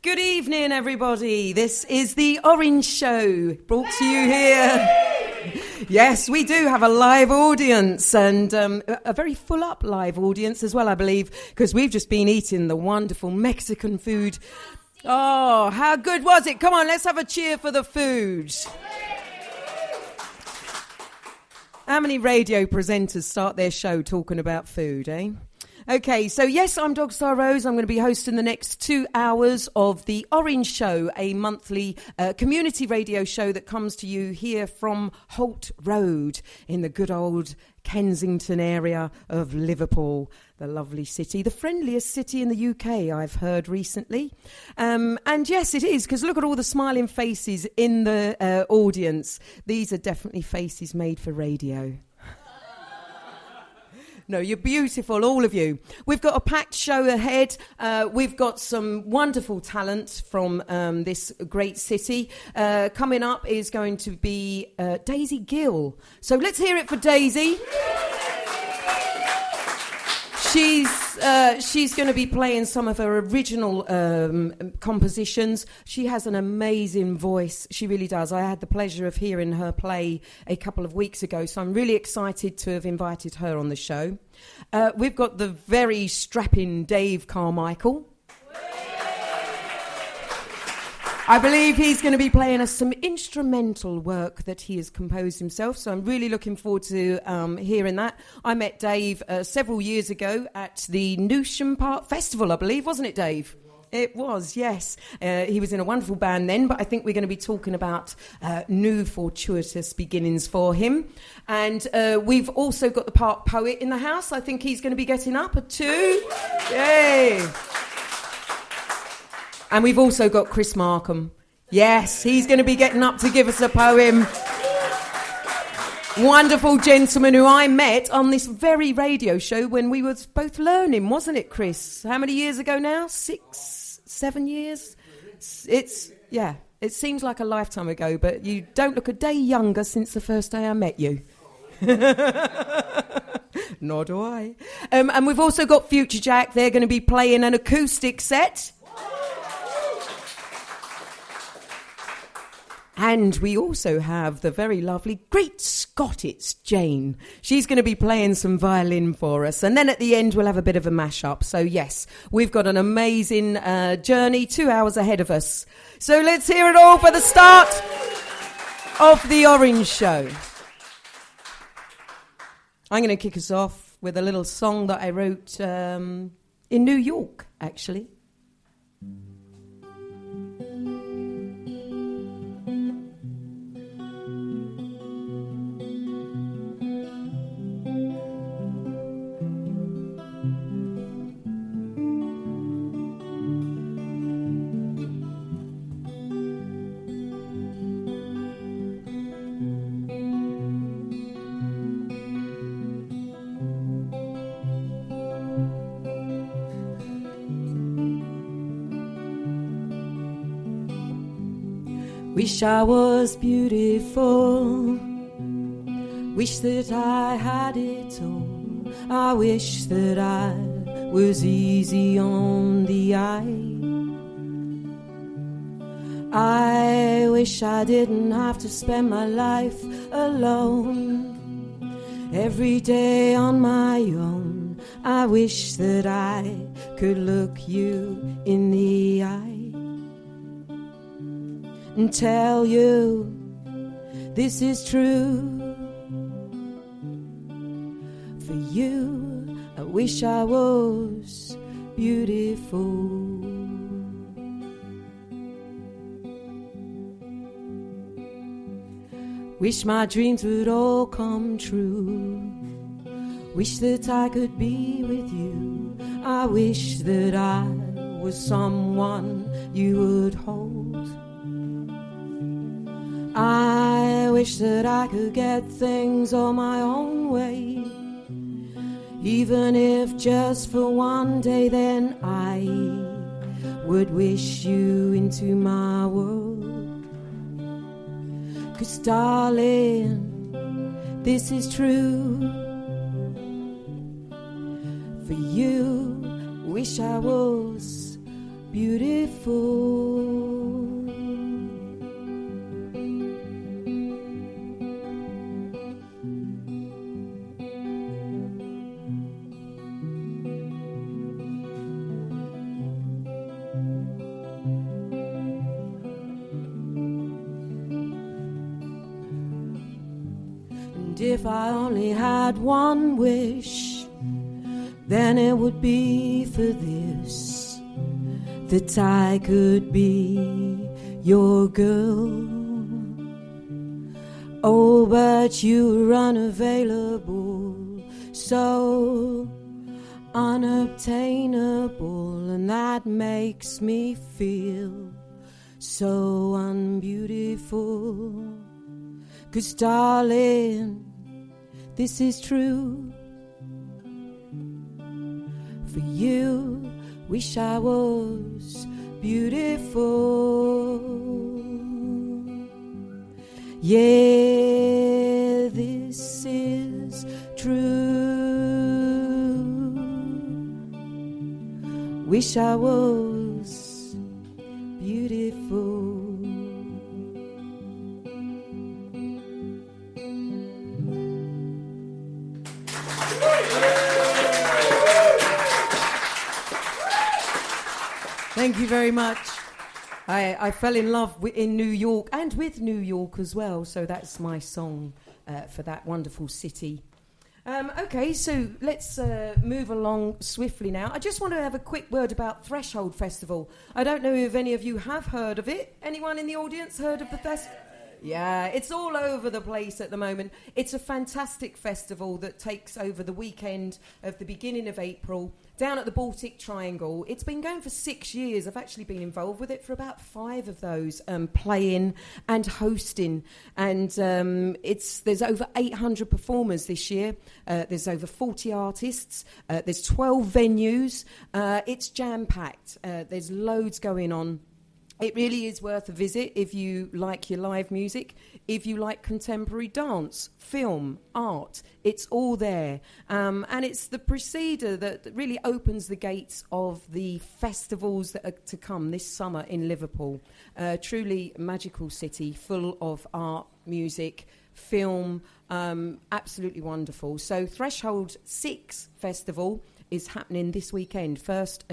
Good evening, everybody. This is the Orange Show, brought to you here. Yes, we do have a live audience, and a very full-up live audience as well, I believe, because we've just been eating the wonderful Mexican food. Oh, how good was it? Come on, let's have a cheer for the food. How many radio presenters start their show talking about food, eh? Okay, so yes, I'm Dog Star Rose. I'm going to be hosting the next 2 hours of the Orange Show, a monthly community radio show that comes to you here from Holt Road in the good old Kensington area of Liverpool, the lovely city, the friendliest city in the UK, I've heard recently. And yes, it is, because look at all the smiling faces in the audience. These are definitely faces made for radio. No, you're beautiful, all of you. We've got a packed show ahead. We've got some wonderful talent from this great city. Coming up is going to be Daisy Gill. So let's hear it for Daisy. She's going to be playing some of her original compositions. She has an amazing voice. She really does. I had the pleasure of hearing her play a couple of weeks ago, so I'm really excited to have invited her on the show. We've got the very strapping Dave Carmichael. I believe he's going to be playing us some instrumental work that he has composed himself, so I'm really looking forward to hearing that. I met Dave several years ago at the Newsham Park Festival, I believe, wasn't it, Dave? It was, yes. He was in a wonderful band then, but I think we're going to be talking about new fortuitous beginnings for him. And we've also got the park poet in the house. I think he's going to be getting up at 2. Yay! And we've also got Chris Markham. Yes, he's going to be getting up to give us a poem. Wonderful gentleman who I met on this very radio show when we were both learning, wasn't it, Chris? How many years ago now? 6, 7 years? It seems like a lifetime ago, but you don't look a day younger since the first day I met you. Nor do I. And we've also got Future Jack. They're going to be playing an acoustic set. And we also have the very lovely, great Scott, it's Jane. She's going to be playing some violin for us. And then at the end, we'll have a bit of a mash-up. So, yes, we've got an amazing journey, 2 hours ahead of us. So let's hear it all for the start of the Orange Show. I'm going to kick us off with a little song that I wrote in New York, actually. Wish I was beautiful, wish that I had it all. I wish that I was easy on the eye. I wish I didn't have to spend my life alone, every day on my own. I wish that I could look you in the eye and tell you this is true. For you, I wish I was beautiful. Wish my dreams would all come true. Wish that I could be with you. I wish that I was someone you would hold. I wish that I could get things on my own way, even if just for one day. Then I would wish you into my world. 'Cause darling, this is true. For you, wish I was beautiful. if I only had one wish, then it would be for this, that I could be your girl. Oh, but you're unavailable, so unobtainable, and that makes me feel so unbeautiful. 'Cause darling, this is true. For you, wish I was beautiful. Yeah, this is true. Wish I was beautiful. Thank you very much. I fell in love in New York and with New York as well, so that's my song for that wonderful city. Okay, so let's move along swiftly now. I just want to have a quick word about Threshold Festival. I don't know if any of you have heard of it. Anyone in the audience heard of the festival? Yeah, it's all over the place at the moment. It's a fantastic festival that takes over the weekend of the beginning of April down at the Baltic Triangle. It's been going for 6 years. I've actually been involved with it for about 5 of those, playing and hosting. And there's over 800 performers this year. There's over 40 artists. There's 12 venues. It's jam-packed. There's loads going on. It really is worth a visit if you like your live music, if you like contemporary dance, film, art. It's all there. And it's the preceder that really opens the gates of the festivals that are to come this summer in Liverpool. Truly magical city, full of art, music, film, absolutely wonderful. So Threshold 6 Festival is happening this weekend, 1st,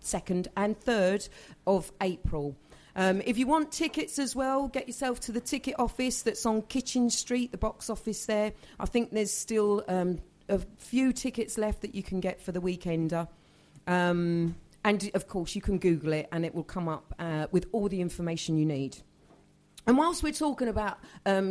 2nd and 3rd of April. If you want tickets as well, get yourself to the ticket office that's on Kitchen Street, the box office there. I think there's still a few tickets left that you can get for the weekender. And, of course, you can Google it and it will come up with all the information you need. And whilst we're talking about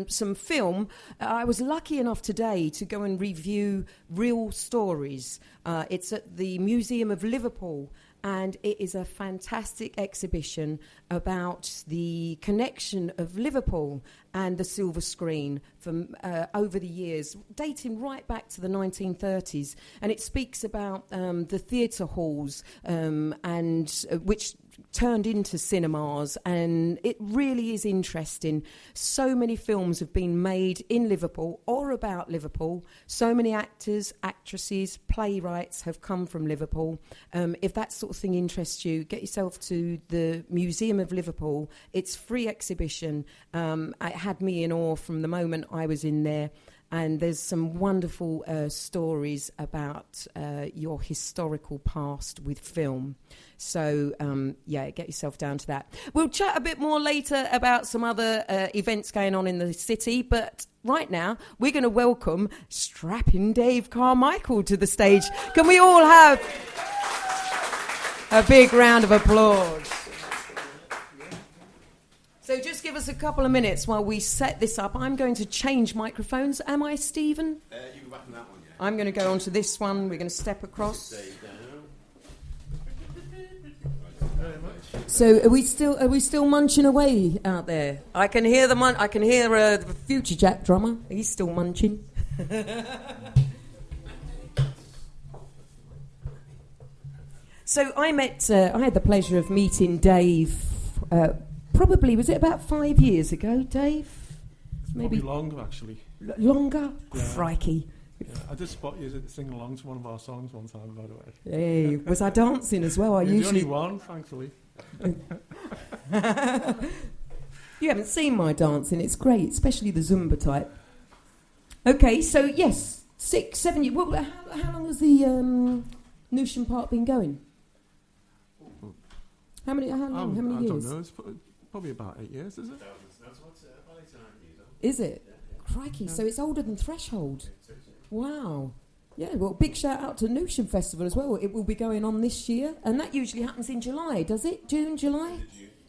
some film, I was lucky enough today to go and review Real Stories. It's at the Museum of Liverpool, and it is a fantastic exhibition about the connection of Liverpool and the silver screen from over the years, dating right back to the 1930s. And it speaks about the theatre halls and which turned into cinemas, and it really is interesting. So many films have been made in Liverpool or about Liverpool. So many actors, actresses, playwrights have come from Liverpool. If that sort of thing interests you, get yourself to the Museum of Liverpool. It's free exhibition. It had me in awe from the moment I was in there. And there's some wonderful stories about your historical past with film. So, get yourself down to that. We'll chat a bit more later about some other events going on in the city. But right now, we're going to welcome strapping Dave Carmichael to the stage. Can we all have a big round of applause? So just give us a couple of minutes while we set this up. I'm going to change microphones. Am I, Stephen? You go back on that one, yeah. I'm going to go onto this one. We're going to step across. So are we still munching away out there? I can hear the Future Jack drummer. He's still munching. So I had the pleasure of meeting Dave. Probably, was it about 5 years ago, Dave? Maybe longer, actually. Longer? Yeah. Crikey. Yeah. I did spot you singing along to one of our songs one time, by the way. Hey, was I dancing as well? You're the only one, thankfully. You haven't seen my dancing. It's great, especially the Zumba type. Okay, so yes, 6, 7 years. Well, how long has the Newsham Park been going? How many years? I don't know. It's probably about 8 years, is it? Is it? crikey. So it's older than Threshold. Wow. Yeah, well, big shout out to Notion Festival as well. It will be going on this year, and that usually happens in July, does it? June, July?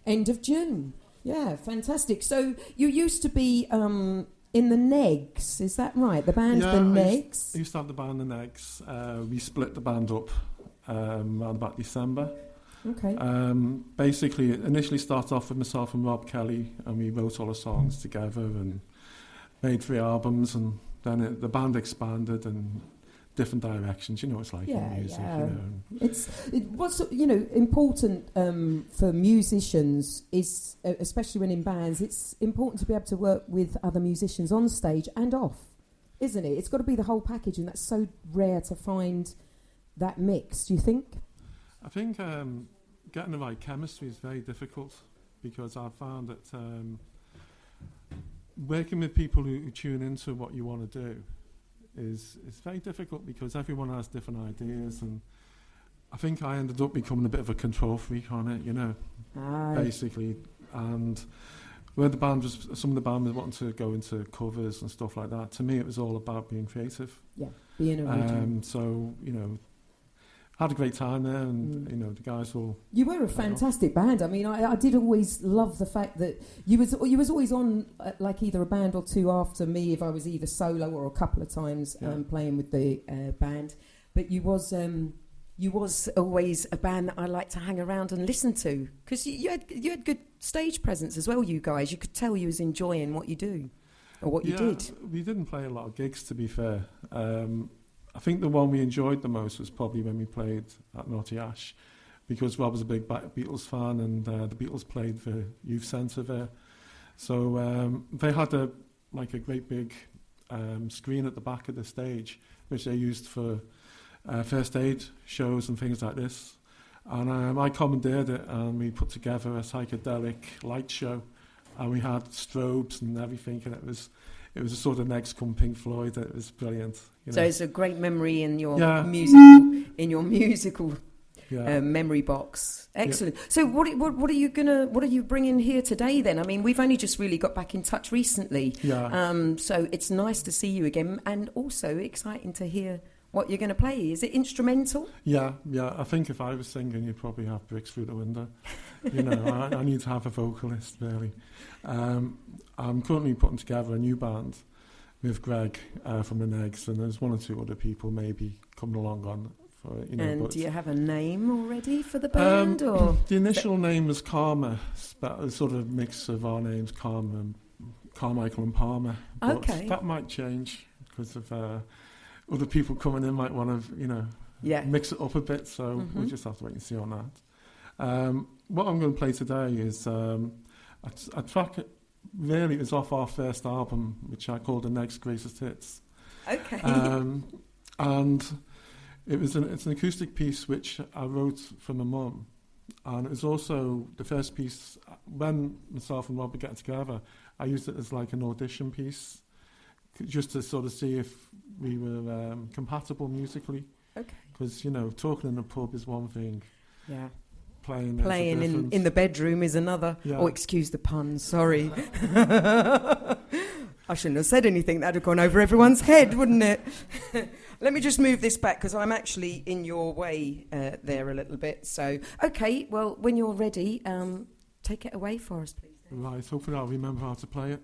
End of June. Yeah, fantastic. So you used to be in the Negs, is that right? The band The Negs? I used to have the band The Negs. We split the band up around about December. Okay. Basically, it initially started off with myself and Rob Kelly, and we wrote all the songs together and made 3 albums, and then the band expanded and different directions. You know, it's like in music. Yeah. You know. What's important for musicians is, especially when in bands, it's important to be able to work with other musicians on stage and off, isn't it? It's got to be the whole package, and that's so rare to find that mix. Do you think? I think getting the right chemistry is very difficult, because I've found that working with people who tune into what you want to do is very difficult, because everyone has different ideas, and I think I ended up becoming a bit of a control freak on it, you know, basically. And where some of the band was wanting to go into covers and stuff like that, to me it was all about being creative. Yeah, being original. So, you know, had a great time there, and you know, the guys all. You were a fantastic band. I mean, I did always love the fact that you was always on like either a band or two after me, if I was either solo or a couple of times playing with the band. But you was always a band that I liked to hang around and listen to, because you had good stage presence as well. You guys, you could tell you was enjoying what you do or what you did. We didn't play a lot of gigs, to be fair. I think the one we enjoyed the most was probably when we played at Naughty Ash, because Rob was a big Beatles fan, and the Beatles played the youth centre there. So they had a great big screen at the back of the stage, which they used for first aid shows and things like this. And I commandeered it, and we put together a psychedelic light show, and we had strobes and everything, and it was a sort of next come Pink Floyd. It was brilliant. You know. So it's a great memory in your musical memory box. Excellent. Yeah. So what are you bringing here today then? I mean, we've only just really got back in touch recently. Yeah. So it's nice to see you again, and also exciting to hear what you're going to play. Is it instrumental? Yeah. I think if I was singing, you'd probably have bricks through the window. You know, I need to have a vocalist, really. I'm currently putting together a new band with Greg from the Negs, and there's 1 or 2 other people maybe coming along on for it. You know, and do you have a name already for the band? Or the initial name was Karma, but a sort of mix of our names, Carmichael and Palmer. But okay. That might change because of other people coming in might want to, mix it up a bit. So we'll just have to wait and see on that. What I'm going to play today is a track. Really, it was off our first album, which I called The Next Greatest Hits. Okay. And it's an acoustic piece which I wrote for my mum, and it was also the first piece when myself and Rob were getting together. I used it as like an audition piece, just to sort of see if we were compatible musically. Okay. Because talking in a pub is one thing. Yeah. Playing in the bedroom is another. Yeah. Oh, excuse the pun, sorry. I shouldn't have said anything. That would have gone over everyone's head, wouldn't it? Let me just move this back, because I'm actually in your way there a little bit. So, okay, well, when you're ready, take it away for us, please. Right, hopefully I'll remember how to play it.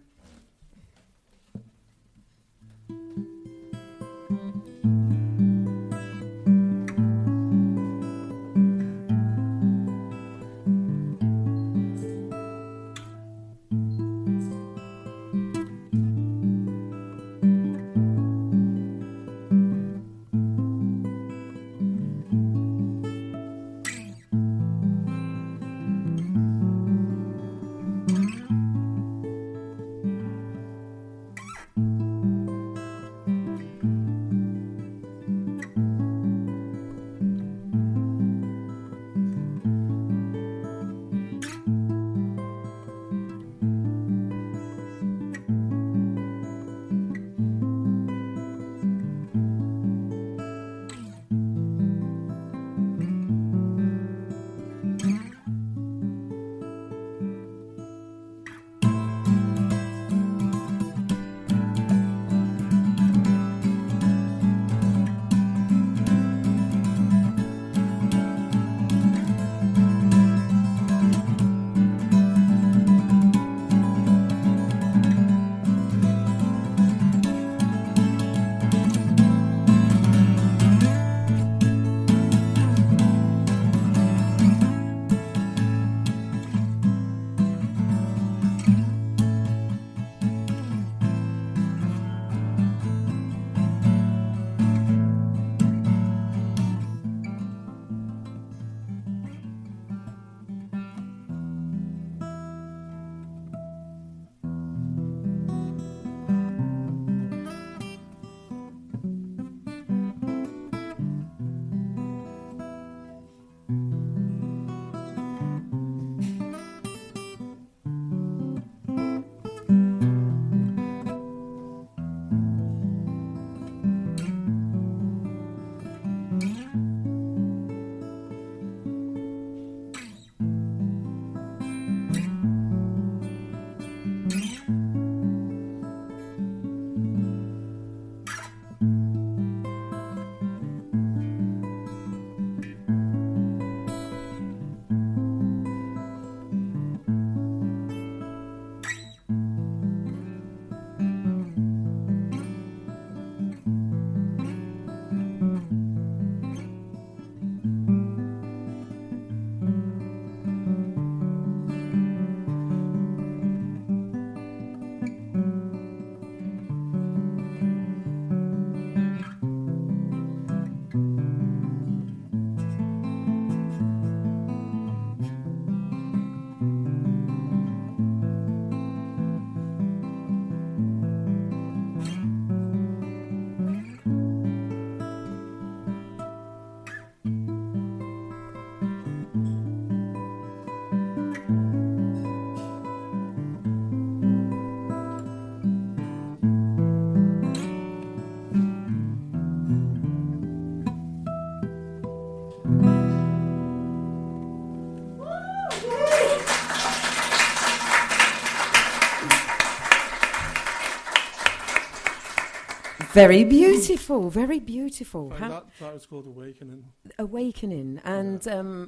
Very beautiful, very beautiful. That was called Awakening. Awakening. And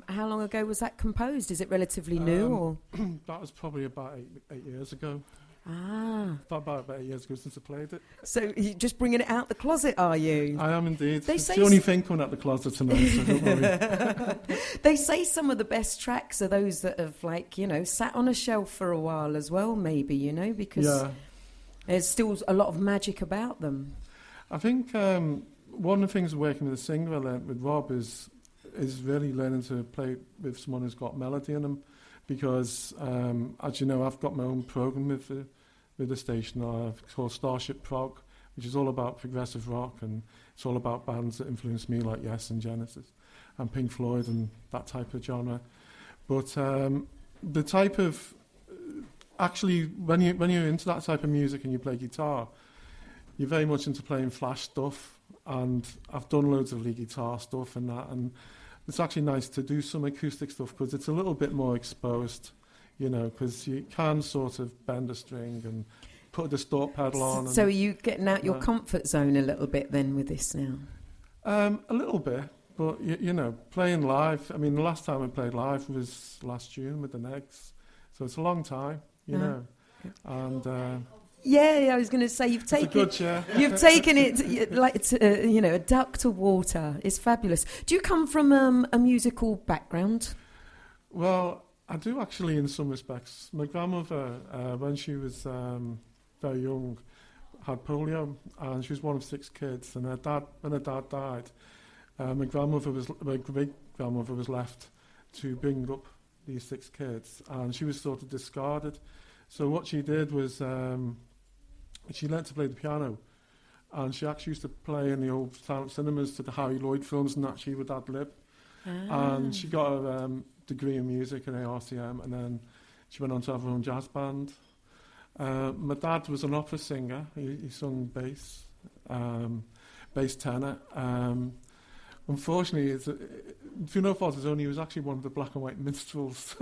how long ago was that composed? Is it relatively new? Or That was probably about 8 years ago. Ah. About 8 years ago since I played it. So you're just bringing it out the closet, are you? I am indeed. They It's say the only thing coming out the closet tonight, so don't worry. They say some of the best tracks are those that have, like, you know, sat on a shelf for a while as well, maybe, you know, because there's still a lot of magic about them. I think one of the things working with a singer I learned with Rob is really learning to play with someone who's got melody in them, because as you know, I've got my own program with the station called Starship Prog, which is all about progressive rock, and it's all about bands that influenced me, like Yes and Genesis and Pink Floyd and that type of genre. But the type of actually when you're into that type of music and you play guitar, you're very much into playing flash stuff, and I've done loads of lead guitar stuff and that, and it's actually nice to do some acoustic stuff because it's a little bit more exposed, you know, because you can sort of bend a string and put a distort pedal on. So are you getting out your comfort zone a little bit then with this now? A little bit, but you know, playing live, I mean, the last time I played live was last June with the Negs, so it's a long time, you know, and... Yeah, I was going to say you've taken it like it's you know, a duck to water. It's fabulous. Do you come from a musical background? Well, I do actually in some respects. My grandmother, when she was very young, had polio, and she was one of 6 kids. And when her dad died, my great grandmother was left to bring up these 6 kids, and she was sort of discarded. So what she did was. She learnt to play the piano, and she actually used to play in the old silent cinemas to the Harry Lloyd films, and that she would ad-lib. And she got a degree in music at ARCM, and then she went on to have her own jazz band. My dad was an opera singer. He sung bass tenor. Unfortunately, through no fault of his own, he was actually one of the black and white minstrels.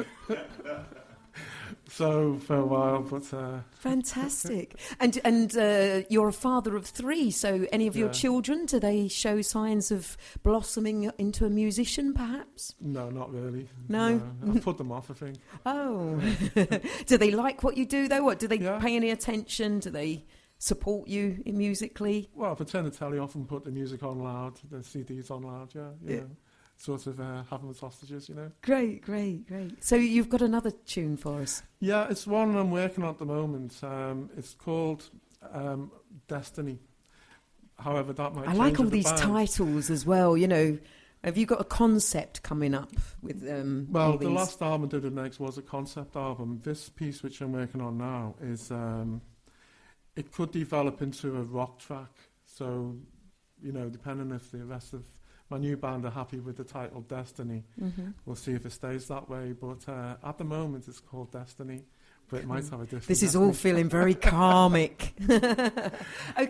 So for a while, but fantastic. And you're a father of 3. So any of your children, do they show signs of blossoming into a musician, perhaps? No, not really. No, I've put them off, I think. Oh, do they like what you do though? What do they pay any attention? Do they support you musically? Well, if I turn the telly off and put the music on loud, the CDs on loud, you know. Sort of have them as hostages, you know. Great. So you've got another tune for us? Yeah, it's one I'm working on at the moment. It's called Destiny. However, that might change. I like all these band. Titles as well, you know. Have you got a concept coming up with Well, the last album I did with Next was a concept album. This piece, which I'm working on now, is it could develop into a rock track. So, you know, depending if the rest of my new band are happy with the title Destiny. We'll see if it stays that way. But at the moment, it's called Destiny. But it might have a different. This is all feeling very karmic. Okay,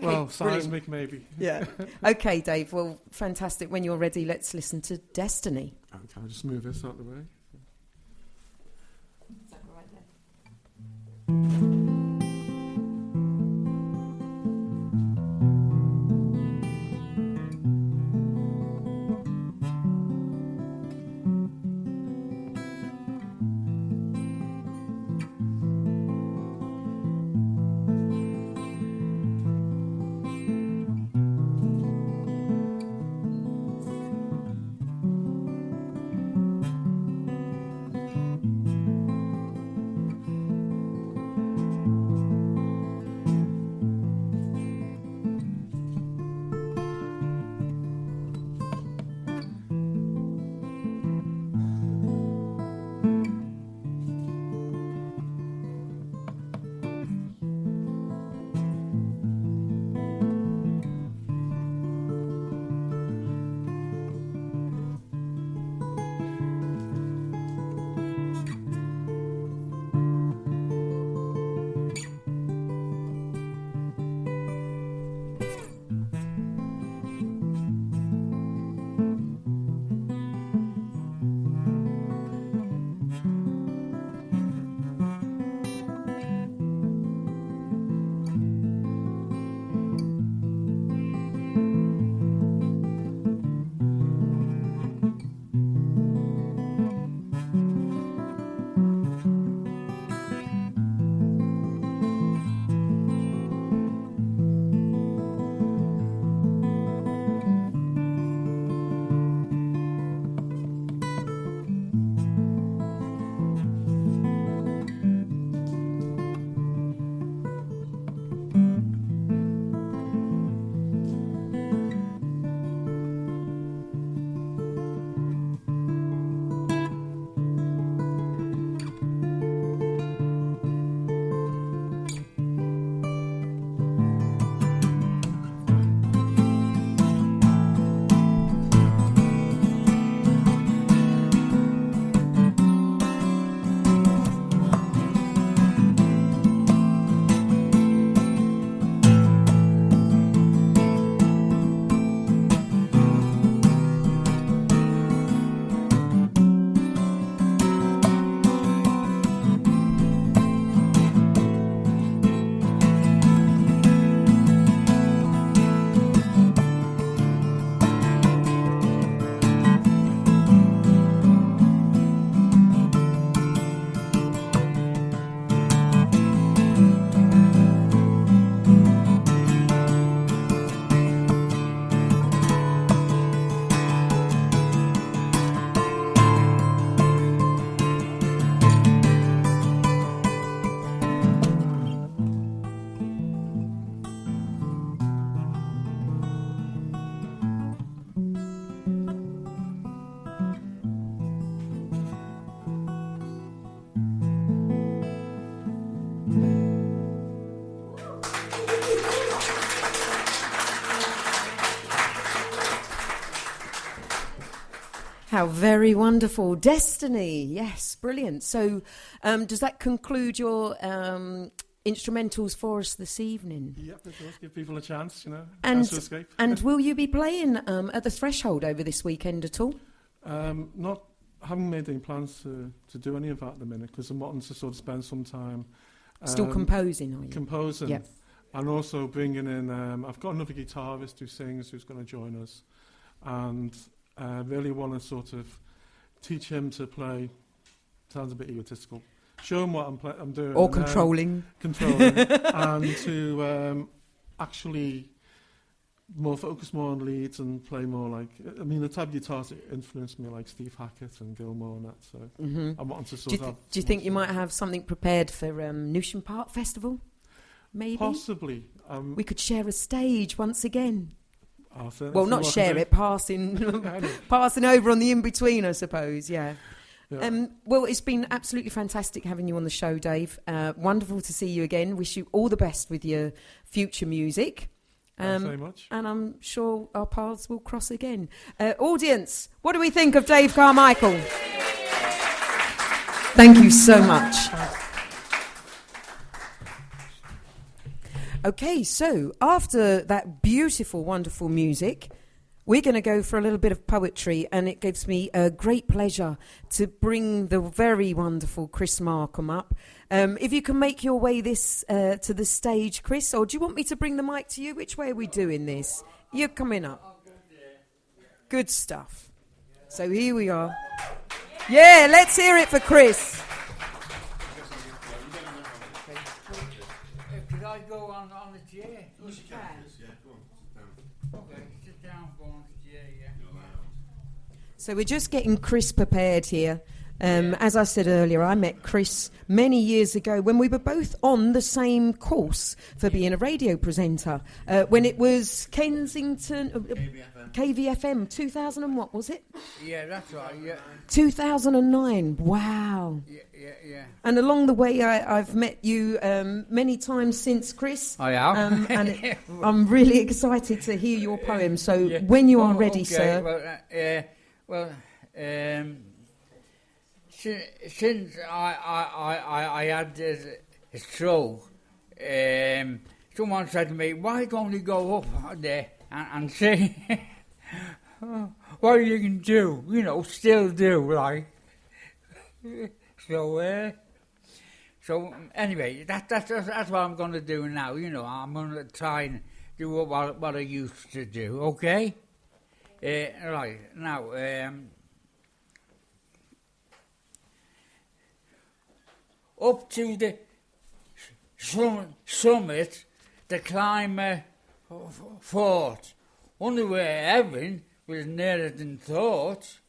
well, seismic maybe. Yeah. Okay, Dave. Well, fantastic. When you're ready, let's listen to Destiny. Okay, I'll just move this out of the way. Is that right there? How very wonderful. Destiny. Yes, brilliant. So does that conclude your instrumentals for us this evening? Yep, it does give people a chance, And, to escape. and will you be playing at the Threshold over this weekend at all? I haven't made any plans to do any of that at the minute because I'm wanting to sort of spend some time Still composing, are you? composing, Yep. and also bringing in. I've got another guitarist who sings who's going to join us, and really want to sort of teach him to play. Sounds a bit egotistical. Show him what I'm doing, Or controlling, and to actually focus more on leads and play more like. I mean, the type of guitars that influenced me, like Steve Hackett and Gilmour and that. So I'm wanting to sort of. Do you think you might have something prepared for Newsham Park Festival? Maybe. Possibly. We could share a stage once again. Well, not share it, passing over on the in-between, I suppose, yeah. Well, it's been absolutely fantastic having you on the show, Dave. Wonderful to see you again. Wish you all the best with your future music. Thanks very much. And I'm sure our paths will cross again. Audience, what do we think of Dave Carmichael? Thank you so much. Okay, so after that beautiful, wonderful music, we're going to go for a little bit of poetry, and it gives me a great pleasure to bring the very wonderful Chris Markham up. If you can make your way to the stage, Chris, or do you want me to bring the mic to you? Which way are we doing this? You're coming up. Good stuff. So here we are. Yeah, let's hear it for Chris. Could I go on the chair? Of course you can. Yeah, go on, sit down. Okay, sit down, go on the chair, yeah. So we're just getting Chris prepared here. As I said earlier, I met Chris many years ago when we were both on the same course for being a radio presenter. When it was Kensington, KVFM, 2000 and what was it? Yeah, that's right, yeah. 2009, wow. Yeah. And along the way, I've met you many times since, Chris. I have. And I'm really excited to hear your poem. So when you are ready, sir. Since I had a stroke, someone said to me, why don't you go up there and see what you can do, still do, like. So anyway, that's what I'm going to do now, I'm going to try and do what I used to do, okay? Right, now, up to the summit, the climber fought, under where heaven was nearer than thought,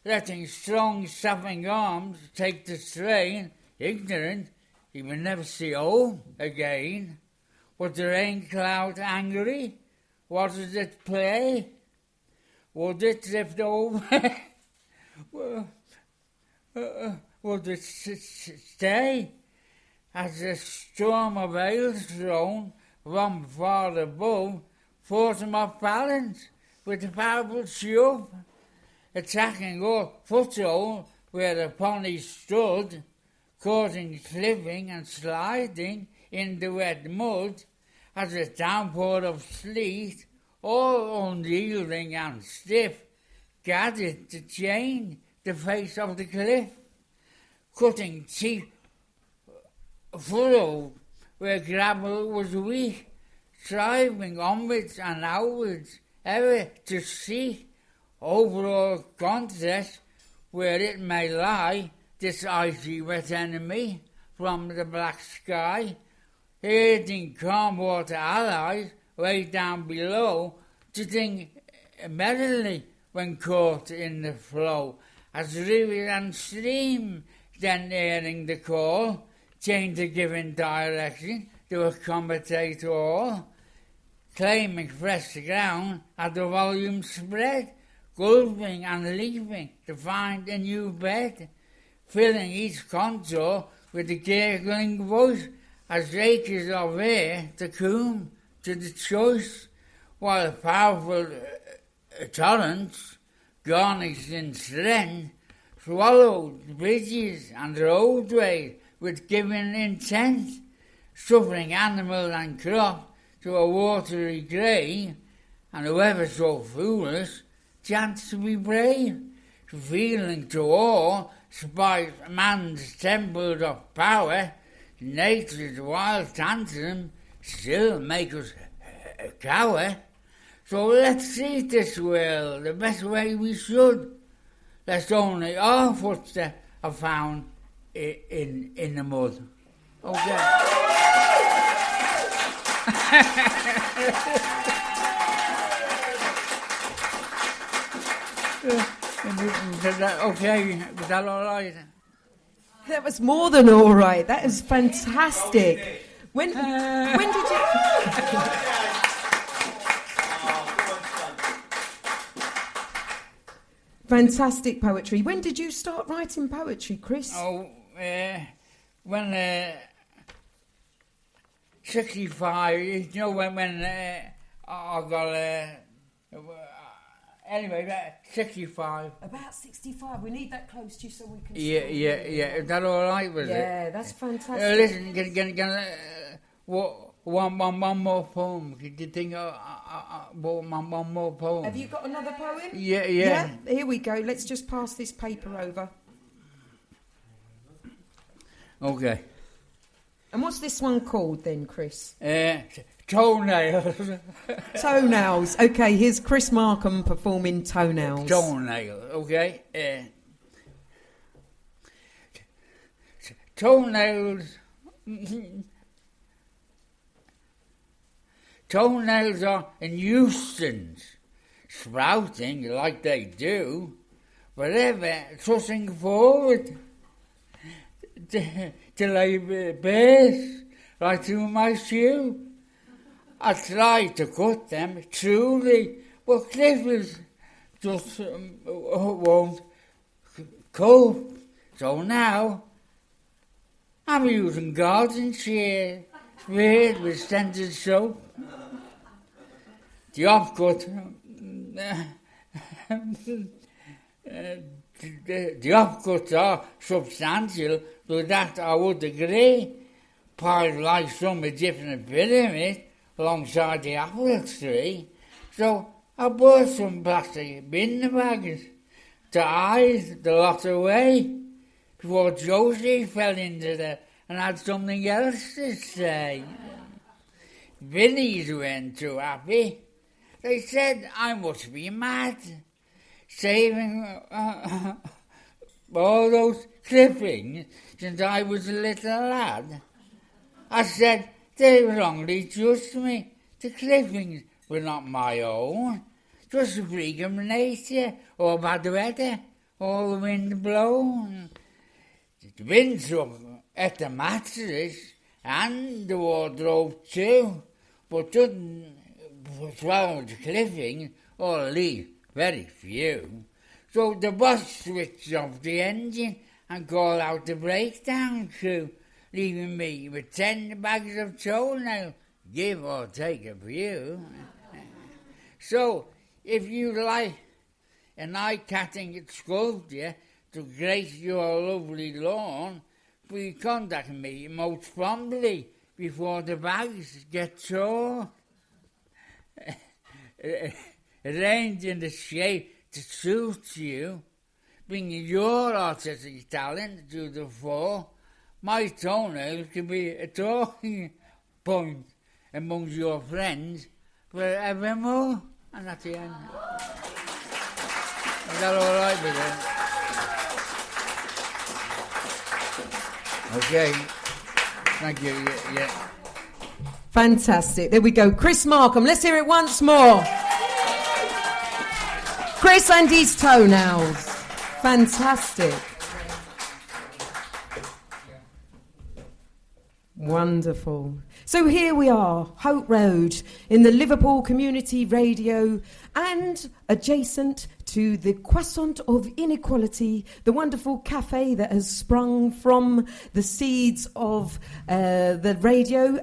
letting strong, sapping arms take the strain, ignorant, he would never see home again. Was the rain cloud angry? Was it at play? Would it drift over? Would it stay? As the storm of hailstone from far above forced him off balance with a powerful shove, attacking all foothold where the pony stood, causing slipping and sliding in the wet mud as a downpour of sleet, all unyielding and stiff, gathered to chain the face of the cliff, cutting teeth furrowed where gravel was weak, striving onwards and outwards, ever to seek overall contest where it may lie, this icy wet enemy from the black sky, herding calm water allies way down below, to think merrily when caught in the flow, as river and stream then hearing the call, change the given direction to accommodate all, claiming fresh ground as the volume spread, gulping and leaping to find a new bed, filling each contour with a gurgling voice as acres of air to comb to the choice, while powerful torrents garnished in strength, swallowed bridges and roadways with given intent, suffering animal and crop to a watery grave, and whoever so foolish chanced to be brave, feeling to all, spite man's temples of power, nature's wild tantrum still make us cower. So let's see this world the best way we should, lest only our footsteps are found in the mud. Okay. Okay, was that all right? That was more than all right. That is fantastic. When did you... Fantastic poetry. When did you start writing poetry, Chris? Oh, when 65, you know, when I got, anyway, 65. About 65. We need that close to you so we can... Yeah. Is that all right with it? Yeah, that's fantastic. Listen, one more poem. Did you think one more poem? Have you got another poem? Yeah. Here we go. Let's just pass this paper over. Okay. And what's this one called then, Chris? Toenails. Toenails. Okay, here's Chris Markham performing Toenails. Toenail, okay. Toenails. Toenails are a nuisance, sprouting like they do, but ever thrusting forward till I burst right through my shoe. I tried to cut them, truly, but clippers just won't cope. So now I'm using garden shears sprayed with scented soap. The offcut, the offcuts are substantial, but that I would agree. Piled like some a different pyramid alongside the apple tree. So I bought some plastic bin bags to hide the lot away before Josie fell into there and had something else to say. Vinnies weren't too happy. They said I must be mad, saving all those clippings since I was a little lad. I said they were only just me. The clippings were not my own, just a freak of nature, or bad weather, or the wind blown. The wind struck at the mattress and the wardrobe too, but didn't swallow the clippings or leave very few. So the boss switched off the engine and called out the breakdown crew, leaving me with 10 bags of toenails, give or take a few. So, if you like an eye-catching sculpture to grace your lovely lawn, please contact me most promptly before the bags get sore. Arrange in the shape to suit you, bringing your artistic talent to the fore. My toenails can be a talking point amongst your friends forevermore. And that's the end. Is that all right with it? Okay. Thank you. Yeah. Fantastic. There we go. Chris Markham. Let's hear it once more. Chris and his toenails. Fantastic. Wonderful. So here we are, Hope Road, in the Liverpool Community Radio and adjacent to the Croissant of Inequality, the wonderful cafe that has sprung from the seeds of the radio,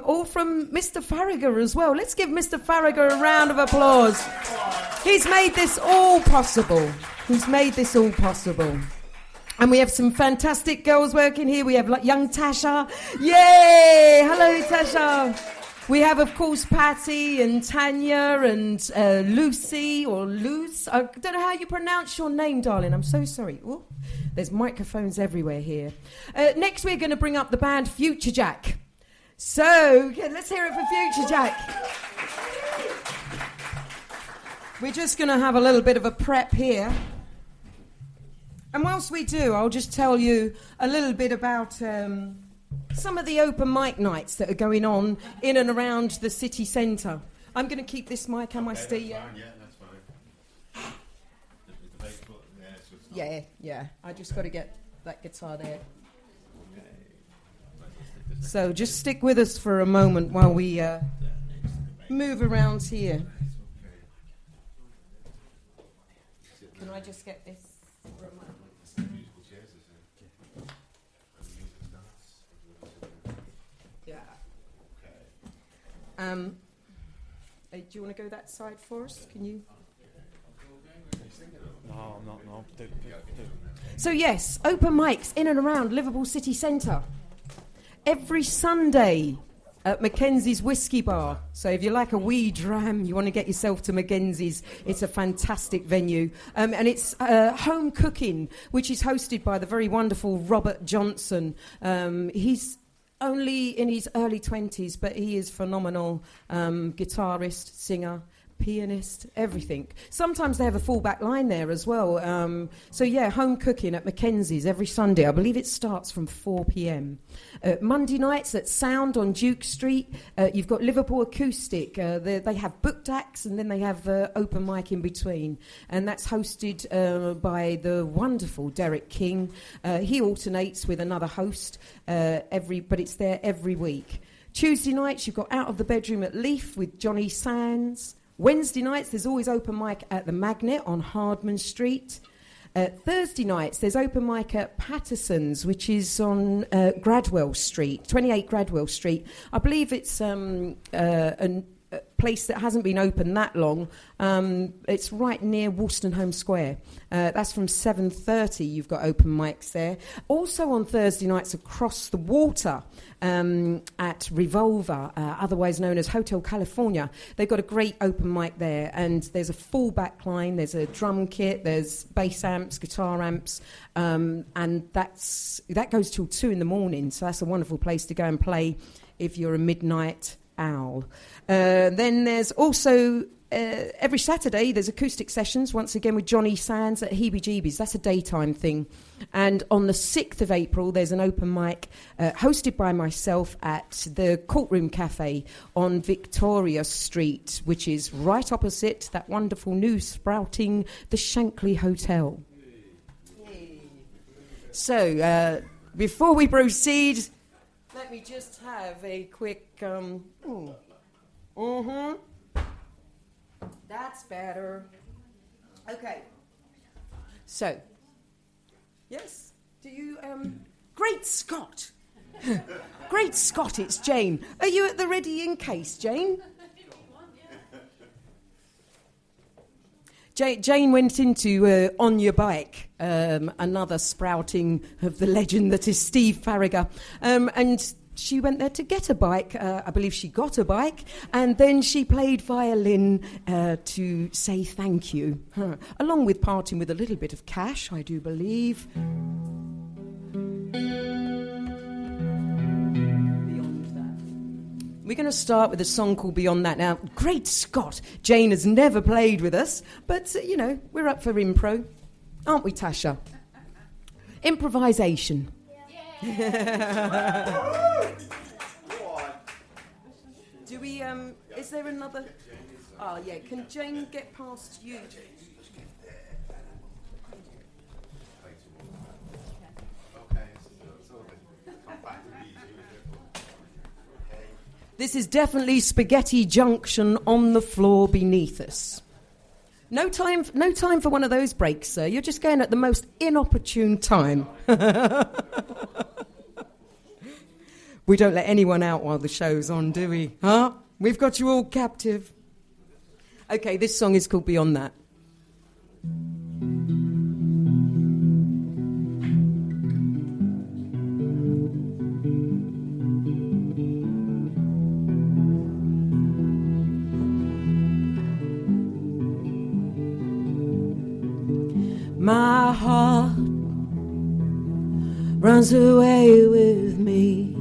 or from Mr. Farragher as well. Let's give Mr. Farragher a round of applause. He's made this all possible. And we have some fantastic girls working here. We have young Tasha. Yay! Hello, Tasha. We have, of course, Patty and Tanya and Lucy, or Luce. I don't know how you pronounce your name, darling. I'm so sorry. Ooh, there's microphones everywhere here. Next, we're going to bring up the band Future Jack. So, let's hear it for Future Jack. We're just going to have a little bit of a prep here. And whilst we do, I'll just tell you a little bit about some of the open mic nights that are going on in and around the city centre. I'm going to keep this mic, am I still? Yeah, that's fine. Yeah. I just got to get that guitar there. So just stick with us for a moment while we move around here. Can I just get this for a moment? Do you want to go that side for us? Can you? No, I'm not. No. So yes, open mics in and around Liverpool city centre every Sunday at Mackenzie's Whiskey Bar. So if you like a wee dram, you want to get yourself to Mackenzie's, it's a fantastic venue. And it's home cooking, which is hosted by the very wonderful Robert Johnson. He's only in his early 20s, but he is phenomenal. Guitarist, singer, pianist, everything. Sometimes they have a fallback line there as well. So yeah, home cooking at Mackenzie's every Sunday. I believe it starts from 4 p.m. Monday nights at Sound on Duke Street. You've got Liverpool Acoustic. They have booked acts, and then they have open mic in between. And that's hosted by the wonderful Derek King. He alternates with another host, but it's there every week. Tuesday nights, you've got Out of the Bedroom at Leaf with Johnny Sands. Wednesday nights, there's always open mic at the Magnet on Hardman Street. Thursday nights, there's open mic at Patterson's, which is on Gradwell Street, 28 Gradwell Street. I believe it's a place that hasn't been open that long. It's right near Wolstenholme Square. That's from 7:30. You've got open mics there. Also on Thursday nights, across the water at Revolver, otherwise known as Hotel California, they've got a great open mic there. And there's a fallback line, there's a drum kit, there's bass amps, guitar amps, and that goes till 2 a.m. So that's a wonderful place to go and play if you're a midnight owl. Then there's also every Saturday there's acoustic sessions, once again with Johnny Sands at Heebie Jeebies. That's a daytime thing. And on the 6th of April there's an open mic hosted by myself at the Courtroom Cafe on Victoria Street, which is right opposite that wonderful new sprouting the Shankly Hotel. So before we proceed, let me just have a quick... That's better. Okay. So, yes, do you... Great Scott! Great Scott, it's Jane. Are you at the ready in case, Jane? Jane went into On Your Bike, another sprouting of the legend that is Steve Farragher, and she went there to get a bike. I believe she got a bike, and then she played violin to say thank you, along with parting with a little bit of cash, I do believe. We're going to start with a song called Beyond That. Now, great Scott, Jane has never played with us, but, we're up for impro. Aren't we, Tasha? Improvisation. Yeah. Do we, is there another? Oh, yeah, can Jane get past you? This is definitely Spaghetti Junction on the floor beneath us. No time for one of those breaks, sir. You're just going at the most inopportune time. We don't let anyone out while the show's on, do we? Huh? We've got you all captive. Okay, this song is called Beyond That. My heart runs away with me.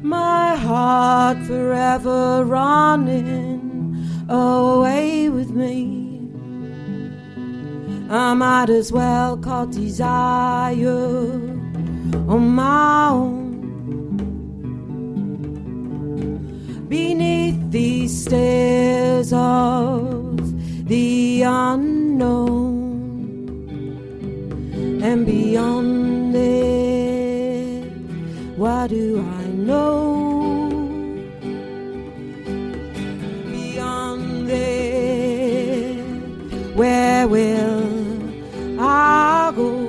My heart forever running away with me. I might as well call desire on my own. Beneath these stairs of the unknown, and beyond it, what do I know? Beyond it, where will I go?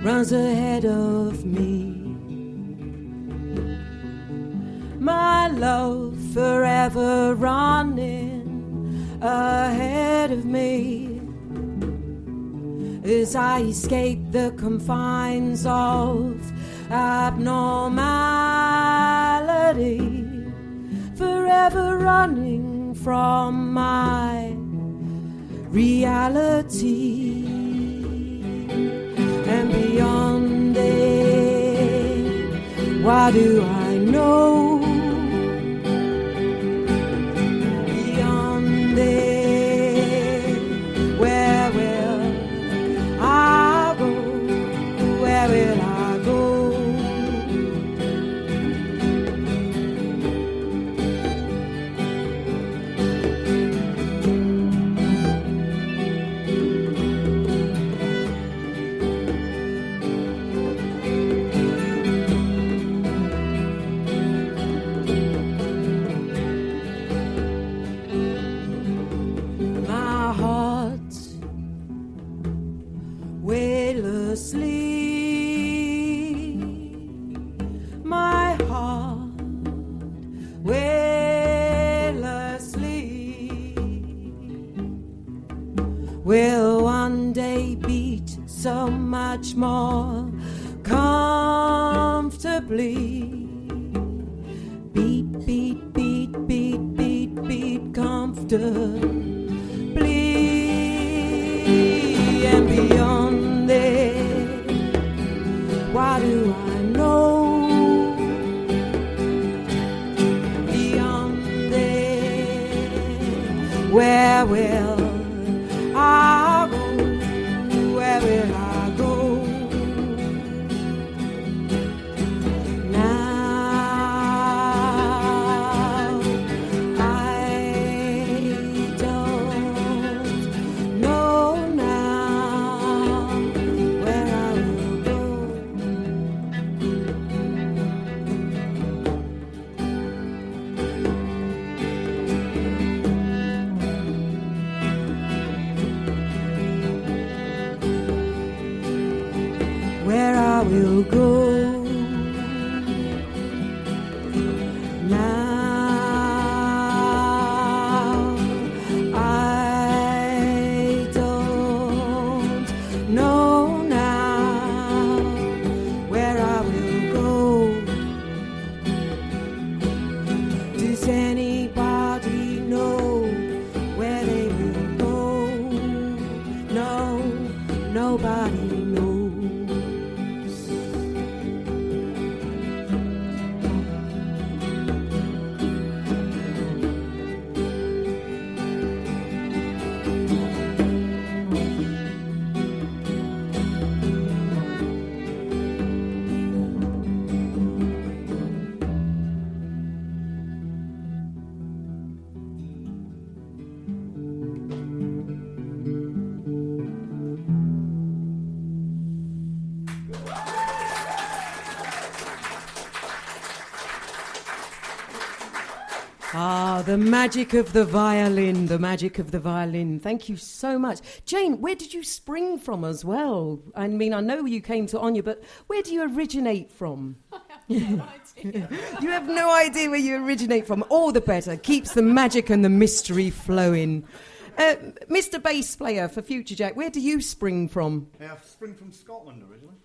Runs ahead of me. My love forever running ahead of me as I escape the confines of abnormality, forever running from my reality. And beyond it, what do I know? Beyond it, where will I go? Where will I go? My heart weightlessly will one day beat so much more comfortably. Beat, beat, beat, beat, beat, beat comfortably. And beyond it, what do I know? Beyond it, where will I go? Where will I go? Now I don't know now where I will go. Where I will go. Now I don't know now where I will go. Does anybody know where they will go? No, nobody knows. Ah, the magic of the violin, the magic of the violin. Thank you so much. Jane, where did you spring from as well? I mean, I know you came to Anya, but where do you originate from? I have no idea. You have no idea where you originate from. All the better. Keeps the magic and the mystery flowing. Mr. Bass Player for Future Jack, where do you spring from? I spring from Scotland originally.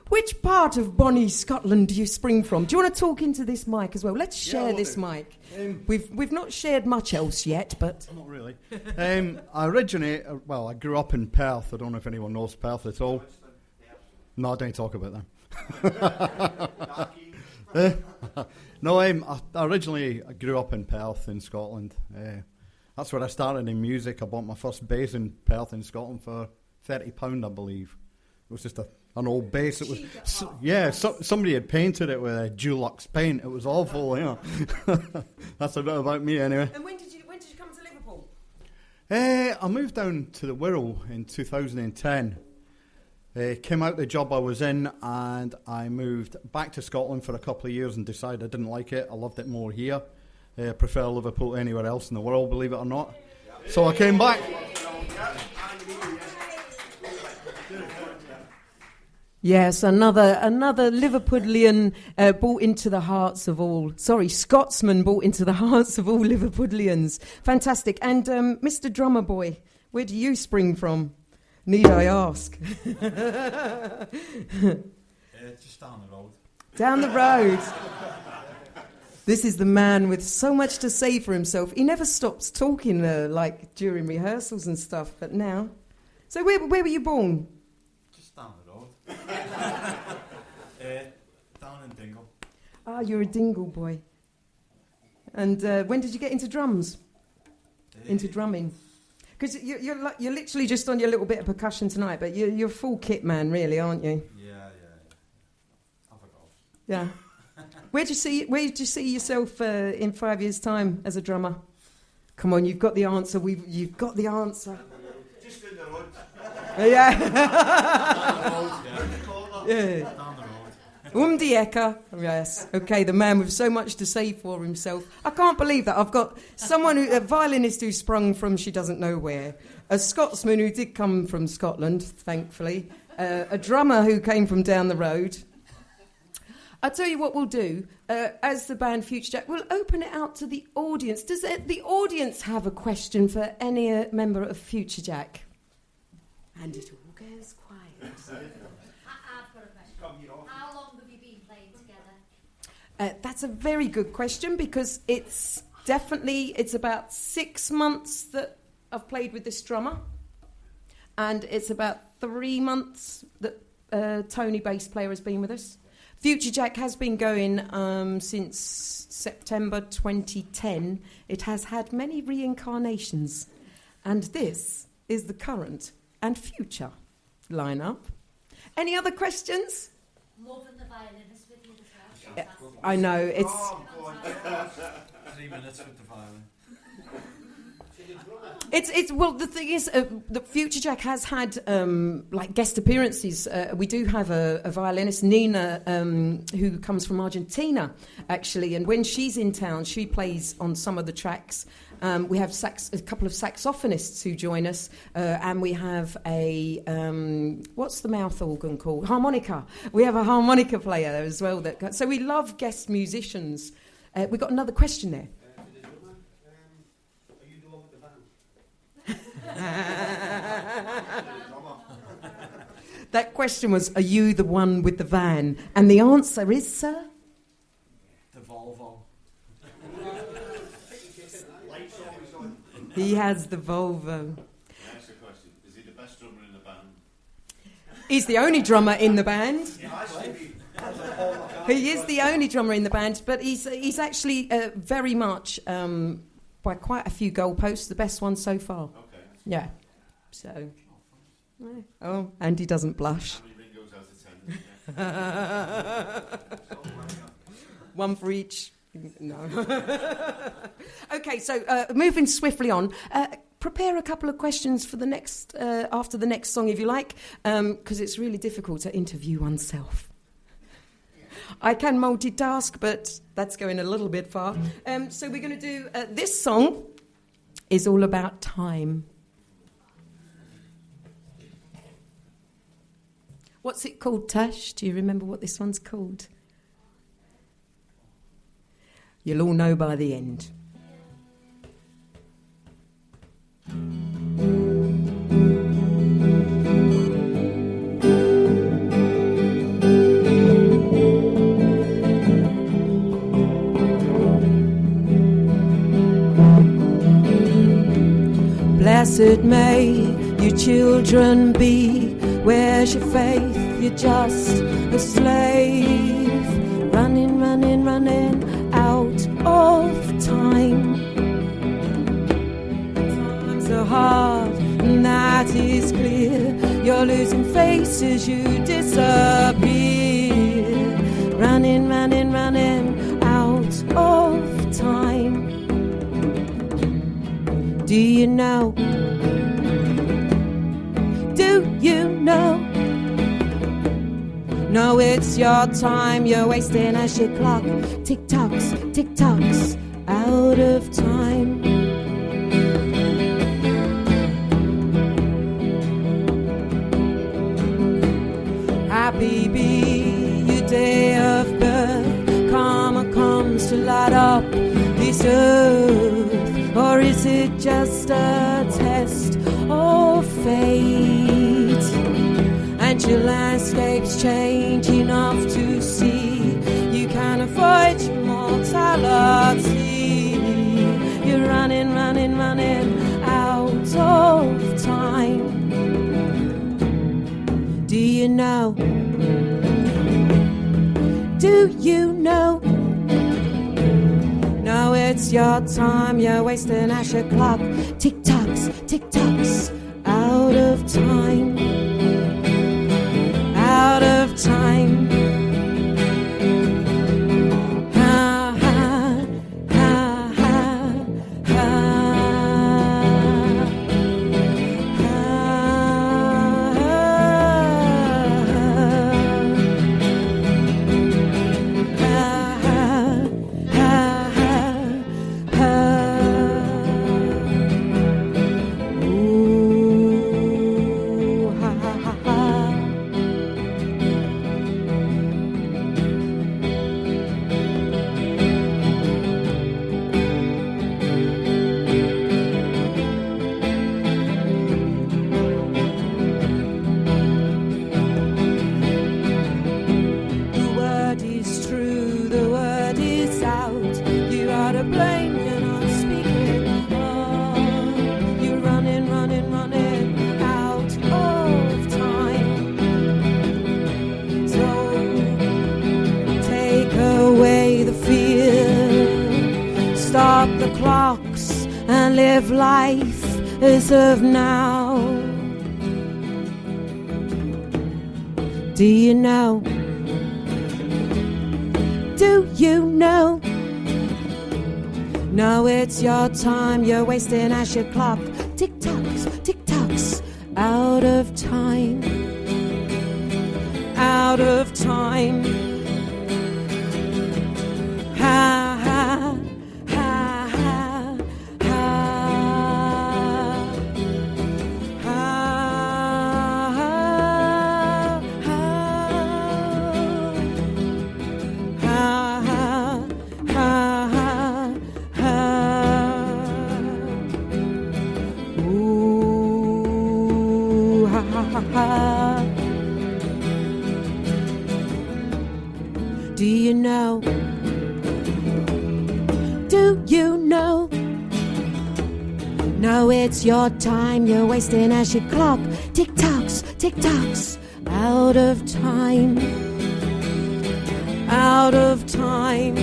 Which part of bonny Scotland do you spring from? Do you want to talk into this mic as well? Let's share this mic. We've not shared much else yet, but... Not really. I grew up in Perth. I don't know if anyone knows Perth at all. No, I don't talk about them. I originally grew up in Perth in Scotland. That's where I started in music. I bought my first bass in Perth in Scotland for £30, I believe. It was just an old bass. It was, somebody had painted it with a Dulux paint. It was awful, you know. That's a bit about me, anyway. And when did you come to Liverpool? I moved down to the Wirral in 2010. Came out the job I was in, and I moved back to Scotland for a couple of years and decided I didn't like it. I loved it more here. I prefer Liverpool to anywhere else in the world, believe it or not. So I came back. Yes, another Liverpudlian brought into the hearts of all... Scotsman brought into the hearts of all Liverpudlians. Fantastic. And Mr. Drummer Boy, where do you spring from? Need I ask? Just down the road. Down the road. This is the man with so much to say for himself. He never stops talking like during rehearsals and stuff, but now... So where were you born? Just down the road. Down in Dingle. Ah, you're a Dingle boy. And when did you get into drums? Into drumming? Because you're literally just on your little bit of percussion tonight, but you're a full kit man, really, aren't you? Yeah. I forgot. Yeah. Where do you see yourself in 5 years' time as a drummer? Come on, you've got the answer. You've got the answer. Just in the road. Yeah. Down the road, yeah. Down the road. Die Ecke. Yes. Okay, the man with so much to say for himself. I can't believe that. I've got a violinist who sprung from she doesn't know where, a Scotsman who did come from Scotland, thankfully, a drummer who came from down the road. I'll tell you what we'll do. As the band Future Jack, we'll open it out to the audience. Does the audience have a question for any member of Future Jack? And it all goes quiet. I've got a question. How long have you been playing together? That's a very good question, because it's about 6 months that I've played with this drummer, and it's about 3 months that Tony, bass player, has been with us. Future Jack has been going since September 2010. It has had many reincarnations, and this is the current and future lineup. Any other questions? Loving the violinist with you as well. I know, it's... 3 minutes with the violin. Well, the thing is, the Future Jack has had guest appearances. We do have a violinist, Nina, who comes from Argentina, actually, and when she's in town, she plays on some of the tracks. We have a couple of saxophonists who join us, and we have a what's the mouth organ called? Harmonica. We have a harmonica player as well. So we love guest musicians. We got another question there. That question was, are you the one with the van? And the answer is, sir? The Volvo. He has the Volvo. That's the question. Is he the best drummer in the band? He's the only drummer in the band. He is the only drummer in the band, but he's actually very much, by quite a few goalposts, the best one so far. Okay. Yeah. So. Oh, and he doesn't blush. How many Ringos out of 10? One for each. No. Okay, so moving swiftly on. Prepare a couple of questions for the next after the next song, if you like, because it's really difficult to interview oneself. I can multitask, but that's going a little bit far. So we're going to do this song is all about time. What's it called, Tash? Do you remember what this one's called? You'll all know by the end. Blessed may your children be. Where's your faith? You're just a slave. Running, running, running out of time. Times are hard, and that is clear. You're losing face as you disappear. Running, running, running out of time. Do you know? Do you know? No, it's your time you're wasting as your clock tick-tocks, tick-tocks out of time. Happy be your day of birth. Karma comes to light up this earth. Or is it just a test of fate? And your landscape's change enough to see you can't avoid your mortality. You're running, running, running out of time. Do you know? Do you know? No, it's your time you're wasting as your clock tick-tocks, tick-tocks out of time. Out of time. Ha ha ha ha ha. Stop the clocks and live life as of now. Do you know? Do you know? No, it's your time you're wasting as your clock tick-tocks, tick-tocks out of time. Out of time. Ha ha ha ha ha ha ha ha. Ooh, ha ha ha ha. Do you know? Do you know? No, it's your time you're wasting as your clock tick-tocks, tick-tocks out of time. Out of time.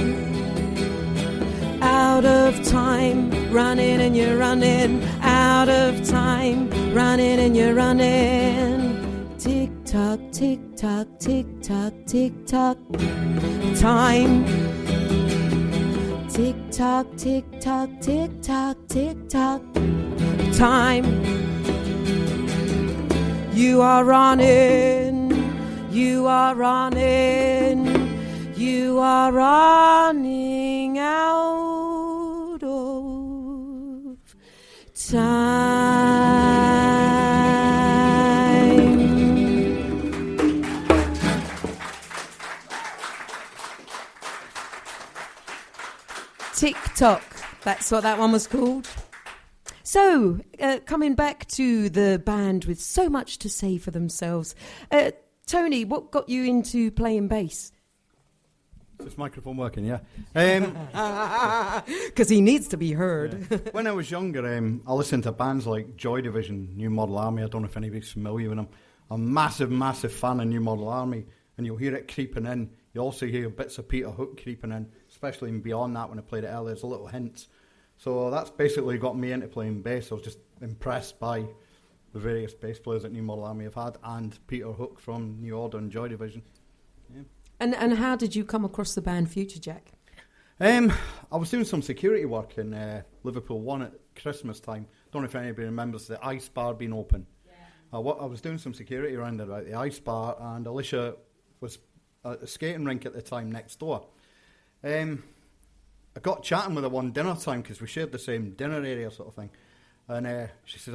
Out of time. Running and you're running. Out of time. Running and you're running. Tick-tock, tick-tock, tick-tock, tick-tock. Time. Tick-tock, tick-tock, tick-tock, tick-tock. Time. You are running. You are running. you are running out of time. TikTok, that's what that one was called. So, coming back to the band with so much to say for themselves. Tony, what got you into playing bass? Is this microphone working? Yeah. Because he needs to be heard. Yeah. When I was younger, I listened to bands like Joy Division, New Model Army. I don't know if anybody's familiar with them. I'm a massive, massive fan of New Model Army, and you'll hear it creeping in. You also hear bits of Peter Hook creeping in, especially beyond that when I played it earlier. There's little hints. So that's basically got me into playing bass. I was just impressed by the various bass players that New Model Army have had, and Peter Hook from New Order and Joy Division. Yeah. And how did you come across the band Future Jack? I was doing some security work in Liverpool 1 at Christmas time. Don't know if anybody remembers the ice bar being open. Yeah. I was doing some security around about the ice bar, and Alicia was at a skating rink at the time next door. I got chatting with her one dinner time because we shared the same dinner area sort of thing. And she said,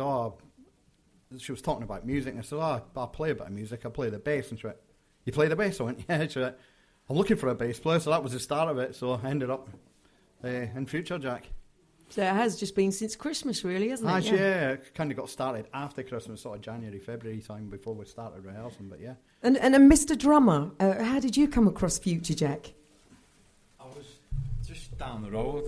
she was talking about music, and I said, I play a bit of music, I play the bass. And she went, you play the bass? I went, yeah. She went, I'm looking for a bass player, so that was the start of it. So I ended up in Future Jack. So it has just been since Christmas, really, hasn't it? Yeah, it kind of got started after Christmas, sort of January, February time before we started rehearsing, but yeah. And Mr. Drummer, how did you come across Future Jack? I was just down the road.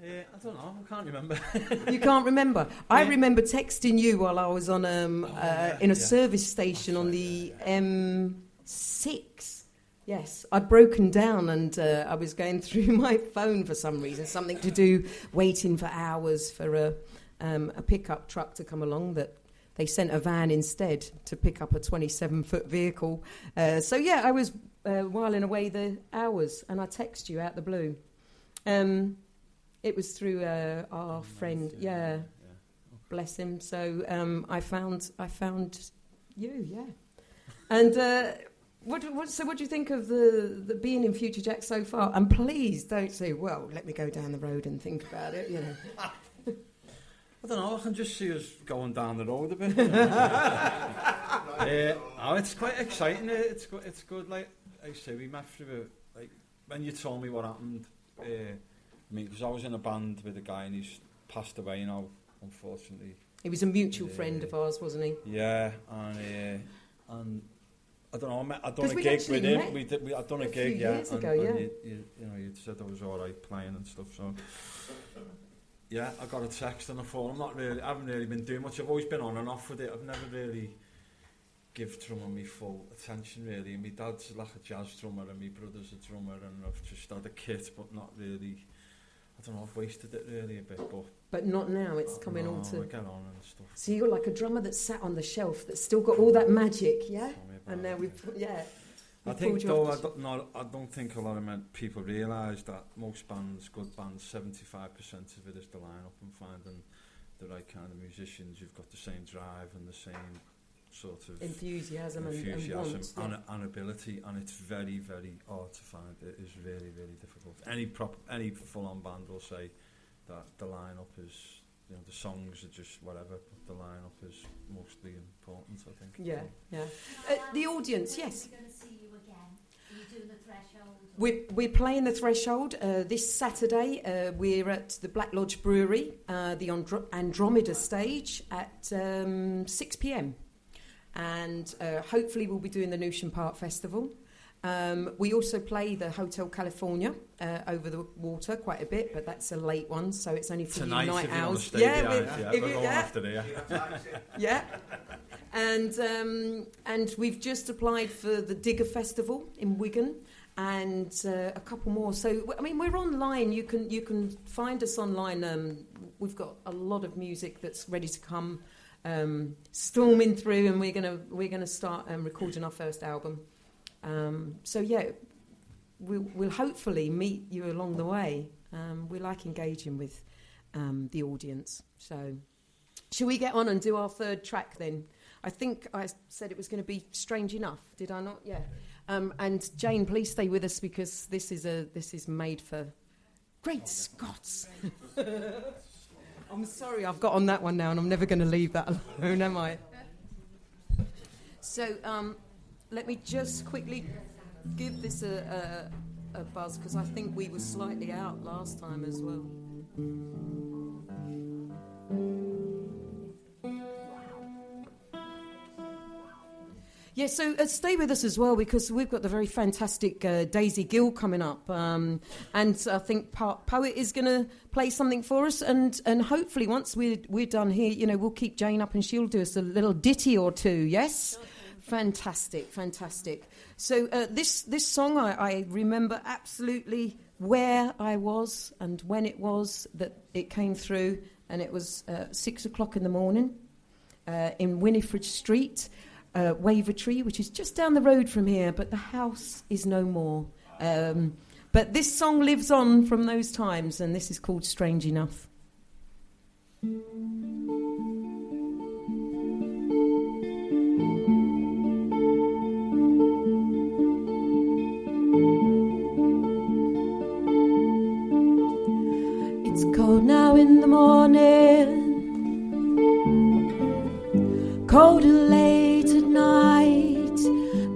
I don't know. I can't remember. You can't remember? I remember texting you while I was on in a service station on the M6. Yes, I'd broken down and I was going through my phone for some reason, something to do waiting for hours for a pickup truck to come along. That they sent a van instead to pick up a 27-foot vehicle. So yeah, I was whiling away the hours, and I text you out the blue. It was through our friend, yeah. Bless him. So I found you, yeah. And what do you think of the being in Future Jack so far? And please don't say, well, let me go down the road and think about it, you know. I don't know, I can just see us going down the road a bit. It's quite exciting. It's good. Like I say, we met through like when you told me what happened. I mean, because I was in a band with a guy and he's passed away now, unfortunately. He was a mutual friend of ours, wasn't he? Yeah, and I don't know. I'd done a gig with him. I'd done a gig, years ago, and you know, you said I was all right playing and stuff. So yeah, I got a text and I thought I haven't really been doing much. I've always been on and off with it. I've never really give drummer me full attention really. And my dad's like a jazz drummer and my brother's a drummer, and I've just had a kit, but not really. I don't know, I've wasted it really a bit, but not now, it's coming on to... I get on and stuff. So you're like a drummer that's sat on the shelf, that's still got all that magic, yeah? And now I think though, I don't think a lot of people realise that most bands, good bands, 75% of it is the line-up and finding the right kind of musicians. You've got the same drive and the same sort of enthusiasm and ability, and it's very, very hard to find. It is really, really difficult. Any full-on band will say that the line-up is, you know, the songs are just whatever, but the line-up is mostly important, I think. Yeah, yeah. The audience, yes. We're going to see you again. Are you doing the Threshold? We're playing the Threshold this Saturday. We're at the Black Lodge Brewery, the Andromeda stage at 6 p.m. And hopefully we'll be doing the Newsham Park Festival. We also play the Hotel California over the water quite a bit, but that's a late one, so it's only for tonight, night owls. Yeah. And we've just applied for the Digger Festival in Wigan, and a couple more. So I mean, we're online. You can find us online. We've got a lot of music that's ready to come. Storming through, and we're gonna start recording our first album. So yeah, we'll hopefully meet you along the way. We like engaging with the audience. So, shall we get on and do our third track then? I think I said it was going to be Strange Enough. Did I not? Yeah. And Jane, please stay with us because this is made for Great Scots. I'm sorry, I've got on that one now, and I'm never going to leave that alone, am I? So let me just quickly give this a buzz because I think we were slightly out last time as well. Yeah, so stay with us as well because we've got the very fantastic Daisy Gill coming up, and I think Poet is going to play something for us, and hopefully once we're done here, we'll keep Jane up and she'll do us a little ditty or two. Yes, fantastic. So this song I remember absolutely where I was and when it was that it came through, and it was 6 o'clock in the morning in Winifred Street. Wavertree, which is just down the road from here, but the house is no more. But this song lives on from those times, and this is called Strange Enough. It's cold now in the morning, cold and late at night,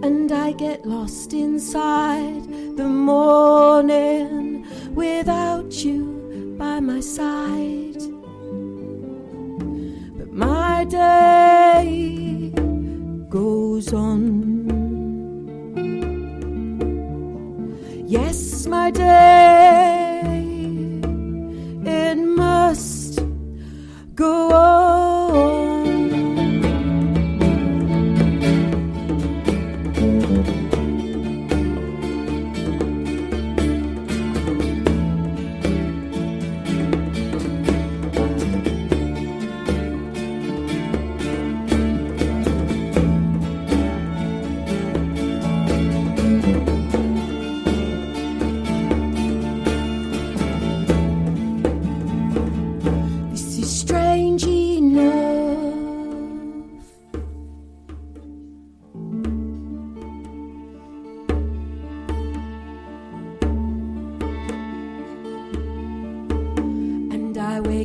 and I get lost inside the morning without you by my side. But my day goes on. Yes, my day, it must go on.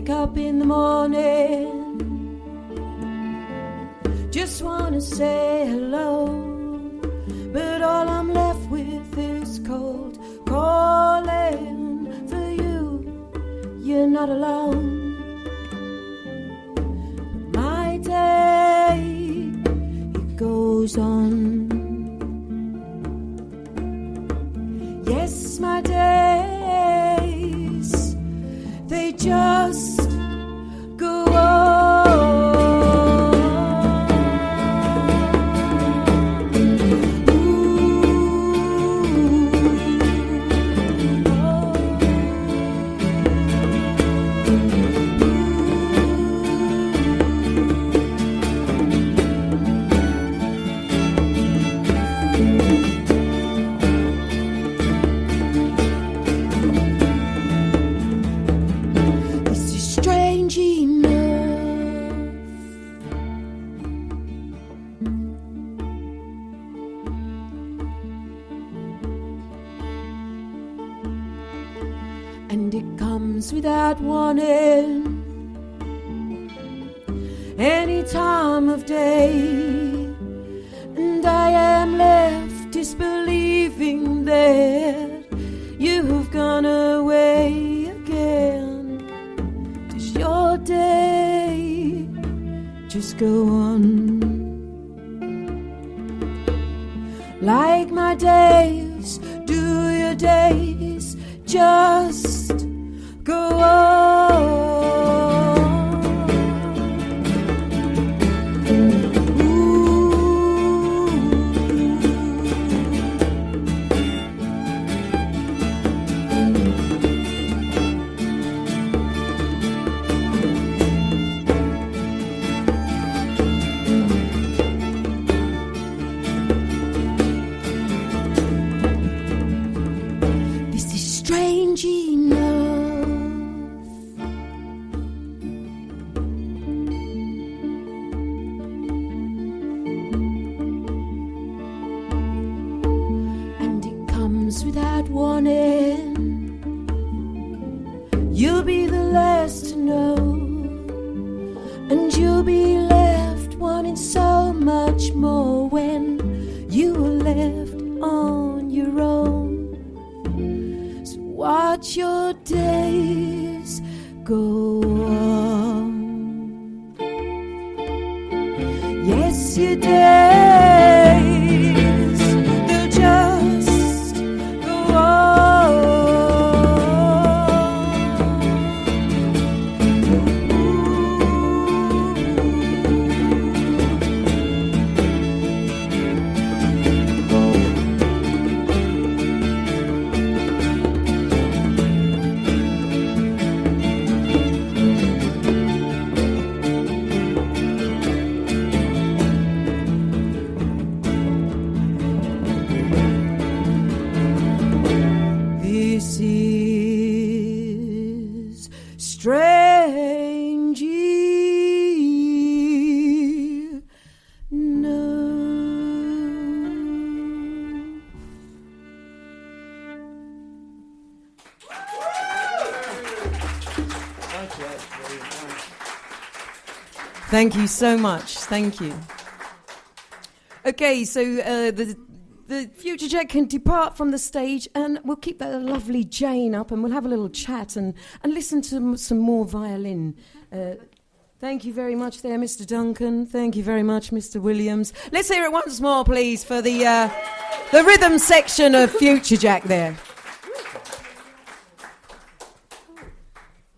Up in the morning, just wanna say hello, but all I'm left with is cold calling for you. You're not alone. My day, it goes on. Yes, my days, they just go on. And it comes without warning, any time of day, and I am left disbelieving that you've gone away again. Does your day just go on? Like my days, do your days just go on? This is strange enough. less to know, and you'll be left wanting so much more when you were left on your own. So watch your days go on. Yes, your days, they'll just go on. This is strange. No. Thank you so much. Thank you. Okay, so the Future Jack can depart from the stage, and we'll keep that lovely Jane up, and we'll have a little chat and listen to some more violin. Thank you very much there, Mr. Duncan. Thank you very much, Mr. Williams. Let's hear it once more, please, for the rhythm section of Future Jack there.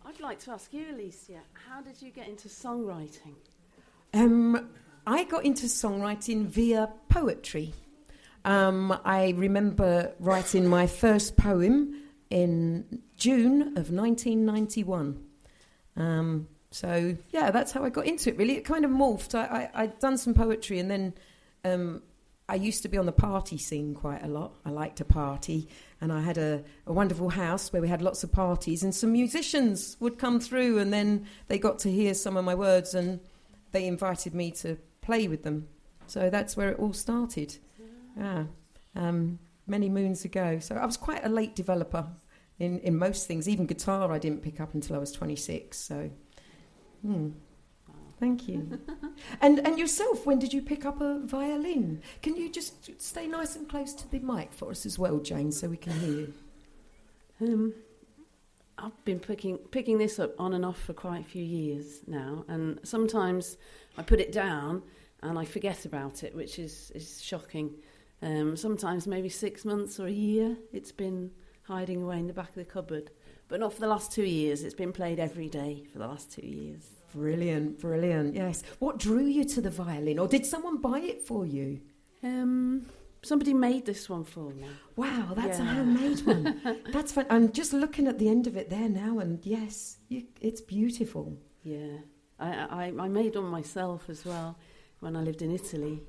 I'd like to ask you, Alicia, how did you get into songwriting? I got into songwriting via poetry. I remember writing my first poem in June of 1991. So, yeah, that's how I got into it, really. It kind of morphed. I'd done some poetry, and then I used to be on the party scene quite a lot. I liked to party, and I had a wonderful house where we had lots of parties, and some musicians would come through, and then they got to hear some of my words, and they invited me to play with them. So that's where it all started. Many moons ago. So I was quite a late developer in most things. Even guitar I didn't pick up until I was 26. So, thank you. And yourself, when did you pick up a violin? Can you just stay nice and close to the mic for us as well, Jane, so we can hear you? I've been picking this up on and off for quite a few years now, and sometimes I put it down and I forget about it, which is shocking. Sometimes maybe 6 months or a year it's been hiding away in the back of the cupboard. But not for the last 2 years. It's been played every day for the last 2 years. Brilliant, brilliant, yes. What drew you to the violin, or did someone buy it for you? Somebody made this one for me. Wow, that's a handmade one. That's fun. I'm just looking at the end of it there now, and yes, it's beautiful. Yeah, I made one myself as well when I lived in Italy.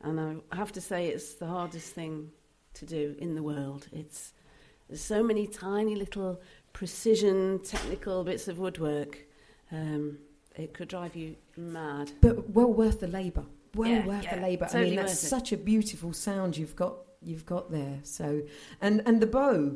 And I have to say it's the hardest thing to do in the world. There's so many tiny little precision technical bits of woodwork. It could drive you mad. But well worth the labour. Worth the labour. Totally, I mean, that's such a beautiful sound you've got there. So and the bow,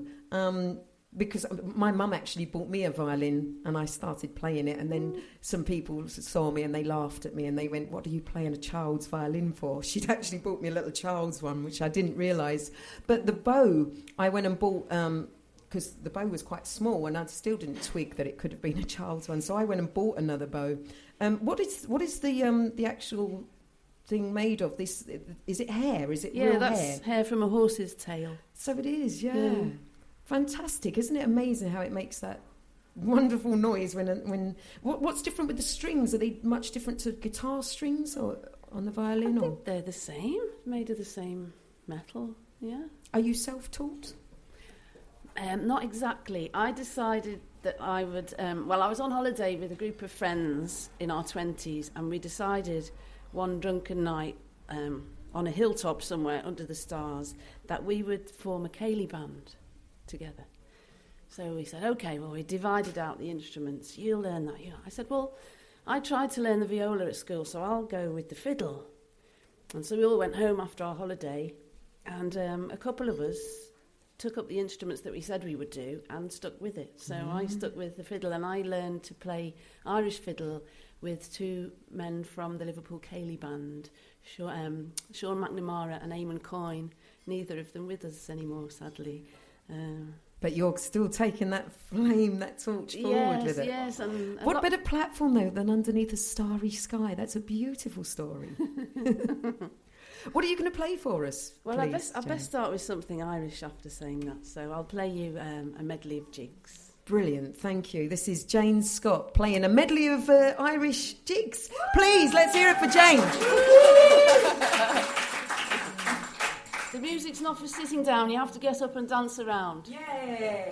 because my mum actually bought me a violin and I started playing it, and then some people saw me and they laughed at me and they went, "What are you playing a child's violin for?" She'd actually bought me a little child's one, which I didn't realise. But the bow, I went and bought, because the bow was quite small and I still didn't twig that it could have been a child's one. So I went and bought another bow. What is the actual thing made of? This, is it hair? Is it real hair? Yeah, that's hair from a horse's tail. So it is, yeah. Fantastic, isn't it amazing how it makes that wonderful noise when what's different with the strings? Are they much different to guitar strings or on the violin? I think they're the same, made of the same metal, yeah. Are you self-taught? Not exactly. I decided that I would, I was on holiday with a group of friends in our 20s, and we decided one drunken night on a hilltop somewhere under the stars that we would form a ceilidh band together. So we said, okay, well, we divided out the instruments. You'll learn that. I said, well, I tried to learn the viola at school, so I'll go with the fiddle. And so we all went home after our holiday, and a couple of us took up the instruments that we said we would do and stuck with it. So I stuck with the fiddle, and I learned to play Irish fiddle with two men from the Liverpool Ceilidh band, Sean McNamara and Eamon Coyne, neither of them with us anymore, sadly. But you're still taking that flame, that torch forward with it. Yes, and what better platform, though, than underneath a starry sky? That's a beautiful story. What are you going to play for us? Well, please, I best start with something Irish after saying that. So I'll play you a medley of jigs. Brilliant, thank you. This is Jane Scott playing a medley of Irish jigs. Please, let's hear it for Jane. The music's not for sitting down. You have to get up and dance around. Yay!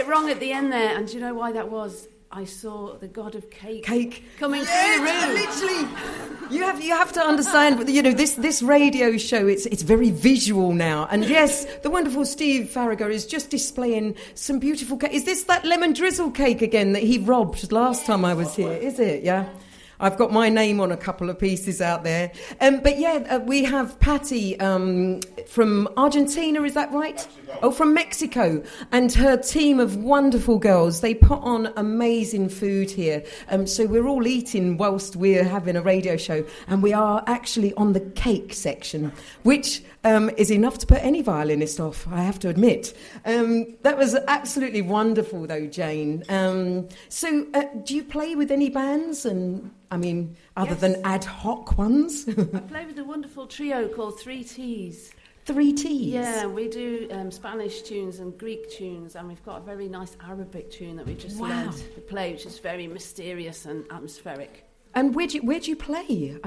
Wrong at the end there, and do you know why that was? I saw the god of cake coming yes, through the room. Literally, you have to understand. You know, this radio show. It's very visual now, and yes, the wonderful Steve Farragher is just displaying some beautiful cake. Is this that lemon drizzle cake again that he robbed last time I was here? Is it? Yeah. I've got my name on a couple of pieces out there. But yeah, we have Patty from Argentina, is that right? Mexico. Oh, from Mexico. And her team of wonderful girls. They put on amazing food here. So we're all eating whilst we're having a radio show. And we are actually on the cake section, which is enough to put any violinist off, I have to admit. That was absolutely wonderful, though, Jane. So do you play with any bands? And I mean, other than ad hoc ones? I play with a wonderful trio called 3 T's. 3 T's? Yeah, we do Spanish tunes and Greek tunes, and we've got a very nice Arabic tune that we just learned to play, which is very mysterious and atmospheric. And where do you play?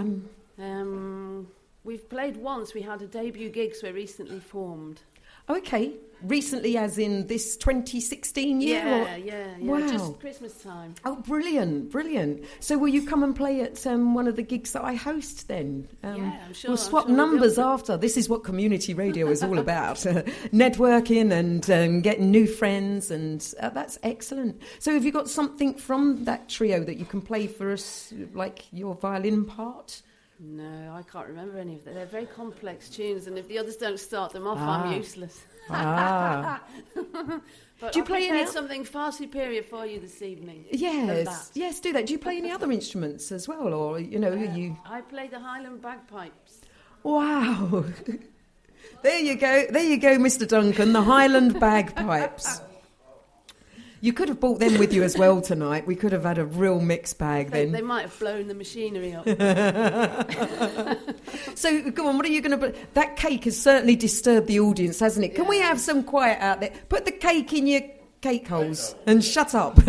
We've played once. We had a debut gig, so we're recently formed. Okay. Recently, as in this 2016 year? Yeah. Wow. Just Christmas time. Oh, brilliant. So will you come and play at one of the gigs that I host then? Yeah, I'm sure. We'll swap numbers after. This is what community radio is all about. Networking and getting new friends, and that's excellent. So have you got something from that trio that you can play for us, like your violin part? No, I can't remember any of them. They're very complex tunes, and if the others don't start them off, I'm useless. But do you play something far superior for you this evening? Yes, do that. Do you play any other instruments as well, or you? I play the Highland bagpipes. Wow. There you go, Mr. Duncan, the Highland bagpipes. You could have brought them with you as well tonight. We could have had a real mixed bag then. They might have blown the machinery up. So, come on, what are you going to... That cake has certainly disturbed the audience, hasn't it? Can we have some quiet out there? Put the cake in your cake holes and shut up.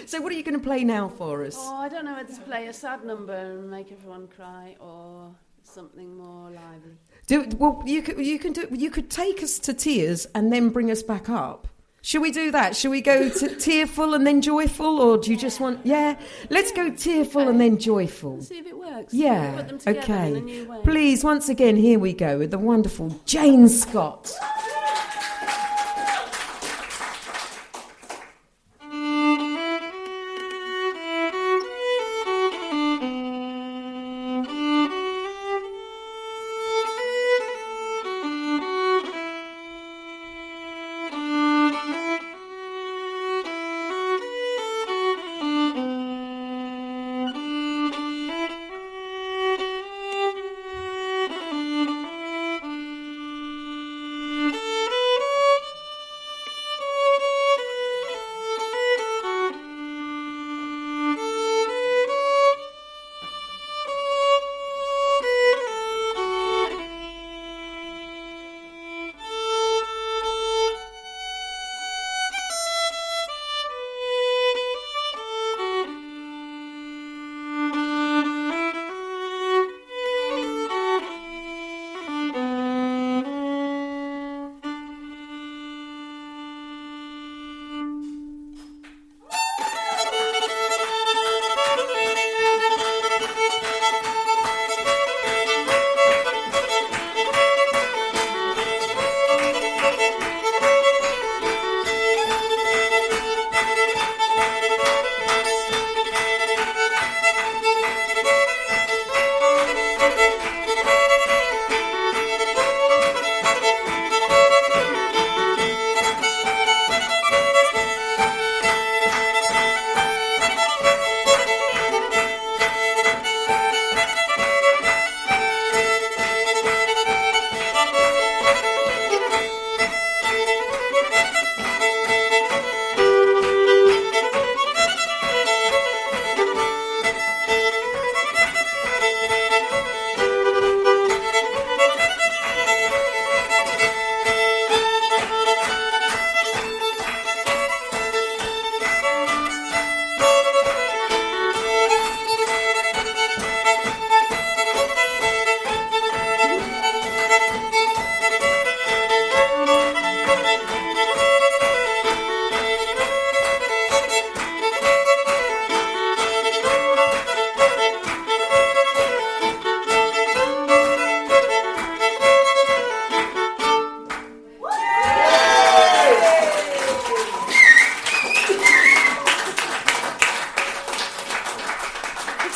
So what are you going to play now for us? Oh, I don't know whether to play a sad number and make everyone cry or something more lively. You could take us to tears and then bring us back up. Shall we do that? Shall we go to tearful and then joyful, or do you just want? Yeah, let's go tearful and then joyful. See if it works. Yeah. Put them together Okay. in a new way. Please, once again, here we go with the wonderful Jane Scott.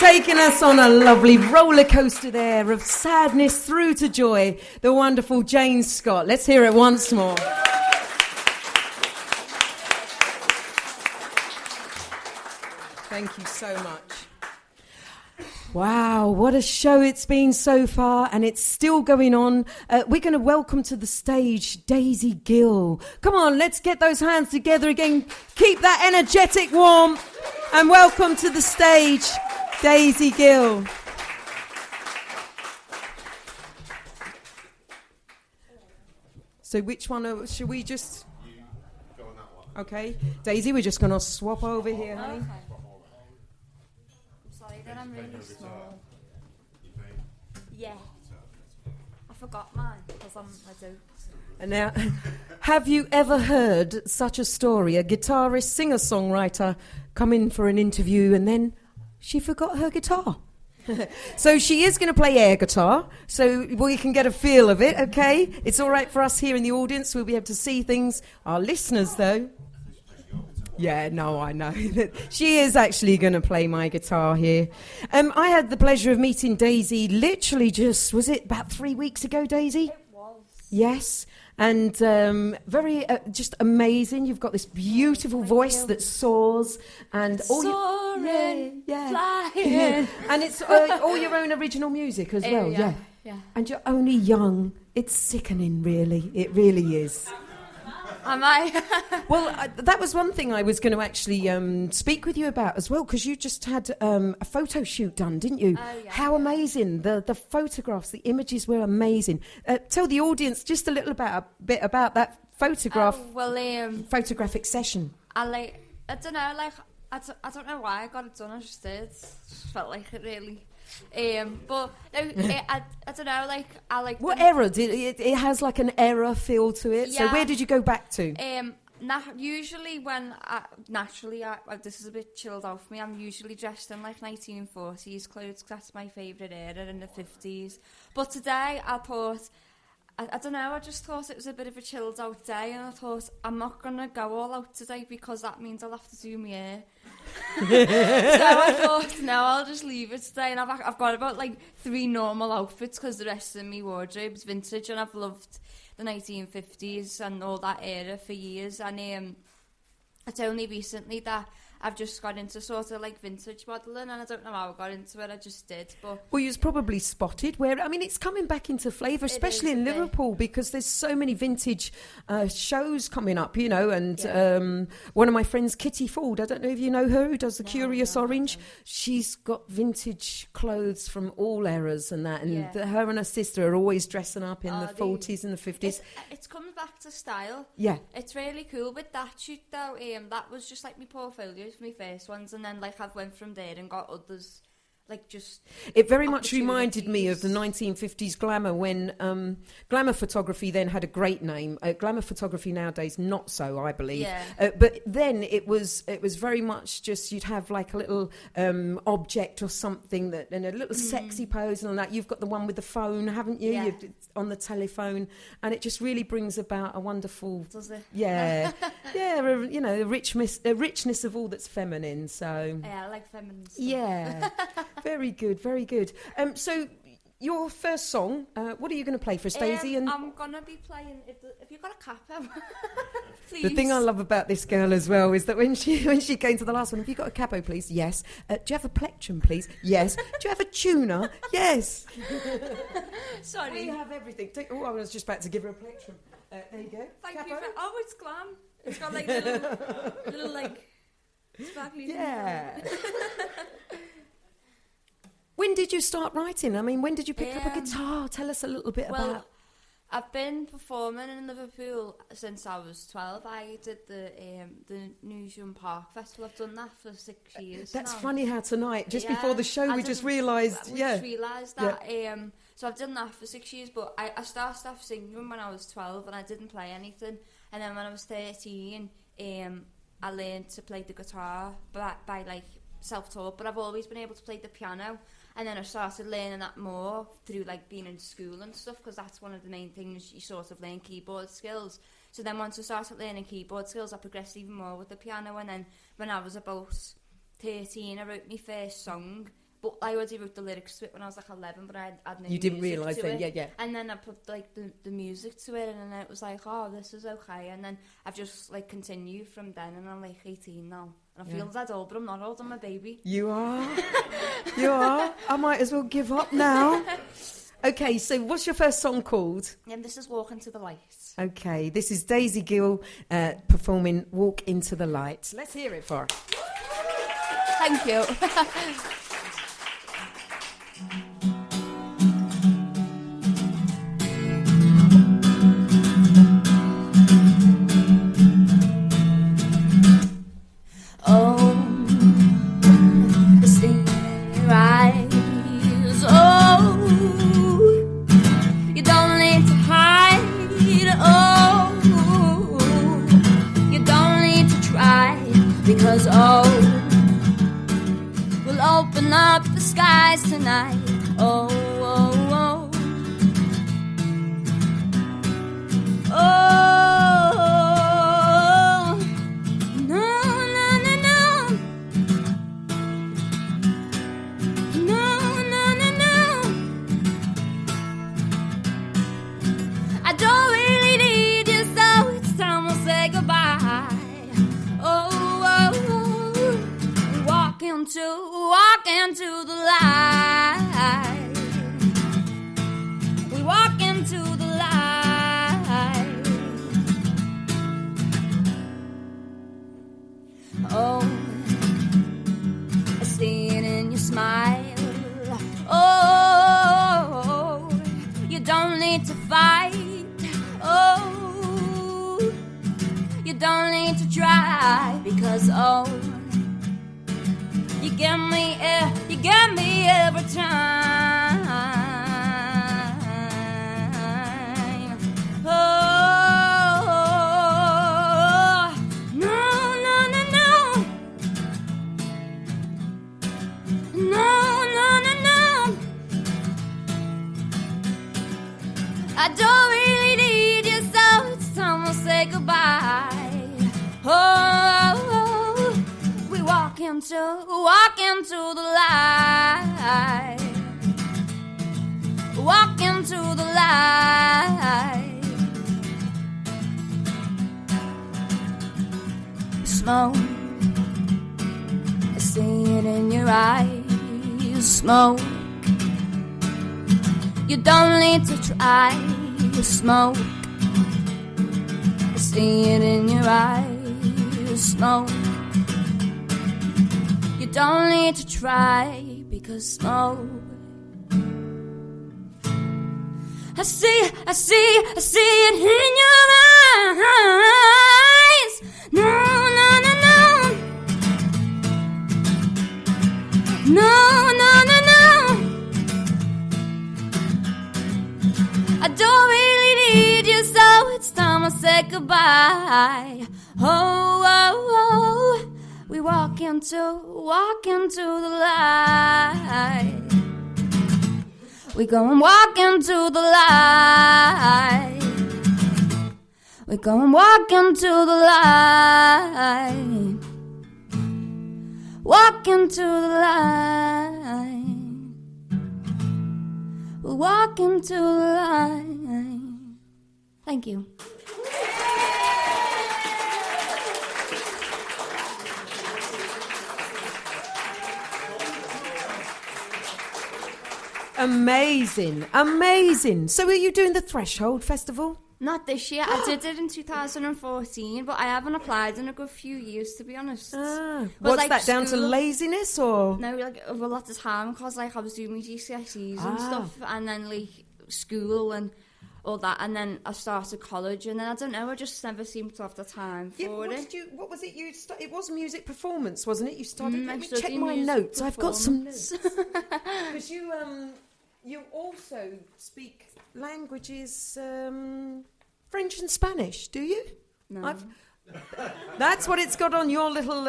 Taking us on a lovely roller coaster there of sadness through to joy, the wonderful Jane Scott. Let's hear it once more. Thank you so much. Wow, what a show it's been so far, and it's still going on. We're going to welcome to the stage Daisy Gill. Come on, let's get those hands together again. Keep that energetic warm, and welcome to the stage Daisy Gill. So which one, should we just... You go on that one. Okay, Daisy, we're just going to swap over here, honey. Okay. I'm sorry that I'm really small. Yeah. I forgot mine because I do. And now, have you ever heard such a story? A guitarist, singer-songwriter come in for an interview and then she forgot her guitar. So she is going to play air guitar, so we can get a feel of it, okay? It's all right for us here in the audience. We'll be able to see things. Our listeners, though... Yeah, no, I know. She is actually going to play my guitar here. I had the pleasure of meeting Daisy literally just, was it about 3 weeks ago, Daisy? It was. Yes. And very, just amazing. You've got this beautiful voice that soars. And Soaring, flying. And it's all your own original music as well, yeah. And you're only young. It's sickening, really. It really is. Am I? Well, that was one thing I was going to actually speak with you about as well, because you just had a photo shoot done, didn't you? Oh, yeah. How amazing. The photographs, the images were amazing. Tell the audience just a little bit about that photograph. Oh, well, photographic session. I don't know, I don't know why I got it done. I just did. It just felt like it really. But no, I don't know. What era did it? It has like an era feel to it. Yeah. So where did you go back to? Usually when naturally, this is a bit chilled out for me. I'm usually dressed in like 1940s clothes 'cause that's my favourite era, in the 50s. But today I thought, I don't know, I just thought it was a bit of a chilled out day, and I thought I'm not going to go all out today because that means I'll have to do my hair. So I thought, no, I'll just leave it today, and I've got about like 3 normal outfits because the rest of my wardrobe's vintage, and I've loved the 1950s and all that era for years, and it's only recently that I've just got into sort of like vintage modelling, and I don't know how I got into it, I just did. But well, you was probably spotted where, I mean, it's coming back into flavour, especially in Liverpool, because there's so many vintage shows coming up, you know, and one of my friends, Kitty Ford, I don't know if you know her, who does the Curious Orange, she's got vintage clothes from all eras and that, and her and her sister are always dressing up in the 40s and the 50s. It's coming back to style. Yeah. It's really cool. With that shoot though, that was just like my portfolio for my first ones, and then like I've went from there and got others, like just it very much reminded me of the 1950s glamour, when glamour photography then had a great name. Glamour photography nowadays not so, I believe. But then it was very much just, you'd have like a little object or something that, and a little sexy pose and all that. You've got the one with the phone, haven't you? You've, on the telephone, and it just really brings about a wonderful, does it? Yeah, you know, the richness of all that's feminine. So yeah, I like feminine stuff. Yeah. Very good, very good. So, your first song, what are you going to play for us, Daisy? And I'm going to be playing, if you've got a capo, please. The thing I love about this girl as well is that when she came to the last one, have you got a capo, please? Yes. Do you have a plectrum, please? Yes. Do you have a tuner? Yes. Sorry. We have everything. Oh, I was just about to give her a plectrum. There you go. Thank capo. you. It's glam. It's got like little like, sparkly. Yeah. When did you start writing? I mean, when did you pick up a guitar? Tell us a little bit about... I've been performing in Liverpool since I was 12. I did the Newsham Park Festival. I've done that for 6 years That's now. funny how tonight, just before the show, we just realised... that. So I've done that for 6 years, but I started off singing when I was 12 and I didn't play anything. And then when I was 13, I learned to play the guitar by like self-taught, but I've always been able to play the piano. And then I started learning that more through like being in school and stuff, because that's one of the main things you sort of learn, keyboard skills. So then once I started learning keyboard skills, I progressed even more with the piano. And then when I was about 13, I wrote my first song. But I already wrote the lyrics to it when I was like 11, but I had no You didn't music realise to then, it. yeah. And then I put like the music to it, and then it was like, oh, this is okay. And then I've just like continued from then, and I'm like 18 now. And I feel that old, but I'm not old, I'm a baby. You are. You are. I might as well give up now. Okay, so what's your first song called? And this is Walk Into the Light. Okay, this is Daisy Gill performing Walk Into the Light. Let's hear it for her. Thank you. Tonight, oh, oh, oh, oh, no, no, no, no, no, no, no, no. I don't really need you, so it's time to say goodbye. Oh, oh, oh. Walk into the light. We walk into the light. Oh, I see it in your smile. Oh, you don't need to fight. Oh, you don't need to try, because you get me every time. Oh, I don't really need you, so it's time to say goodbye. Oh, we walk into the light. Walk into the light. Smoke, I see it in your eyes. Smoke, you don't need to try. Smoke, I see it in your eyes. Smoke, you don't need to try, because smoke, I see it in your eyes. No, no, no, no. No, no, no, no. I don't really need you, so it's time I say goodbye. Oh, oh, oh. We walk into the light. We go and walk into the light. We go and walk into the light. Walk into the light. We'll walk into the light. Thank you. Amazing, amazing. So are you doing the Threshold Festival? Not this year. I did it in 2014, but I haven't applied in a good few years, to be honest. What's like that, down to school- laziness or? No, like a lot of time, because like I was doing my GCSEs and stuff, and then like school and all that, and then I started college, and then I don't know, I just never seemed to have the time for it. What was it you started? It was music performance, wasn't it? You started. Let I me studied check my music notes. I've got some performance. notes. Because you also speak languages, French and Spanish, do you? No. That's what it's got on your little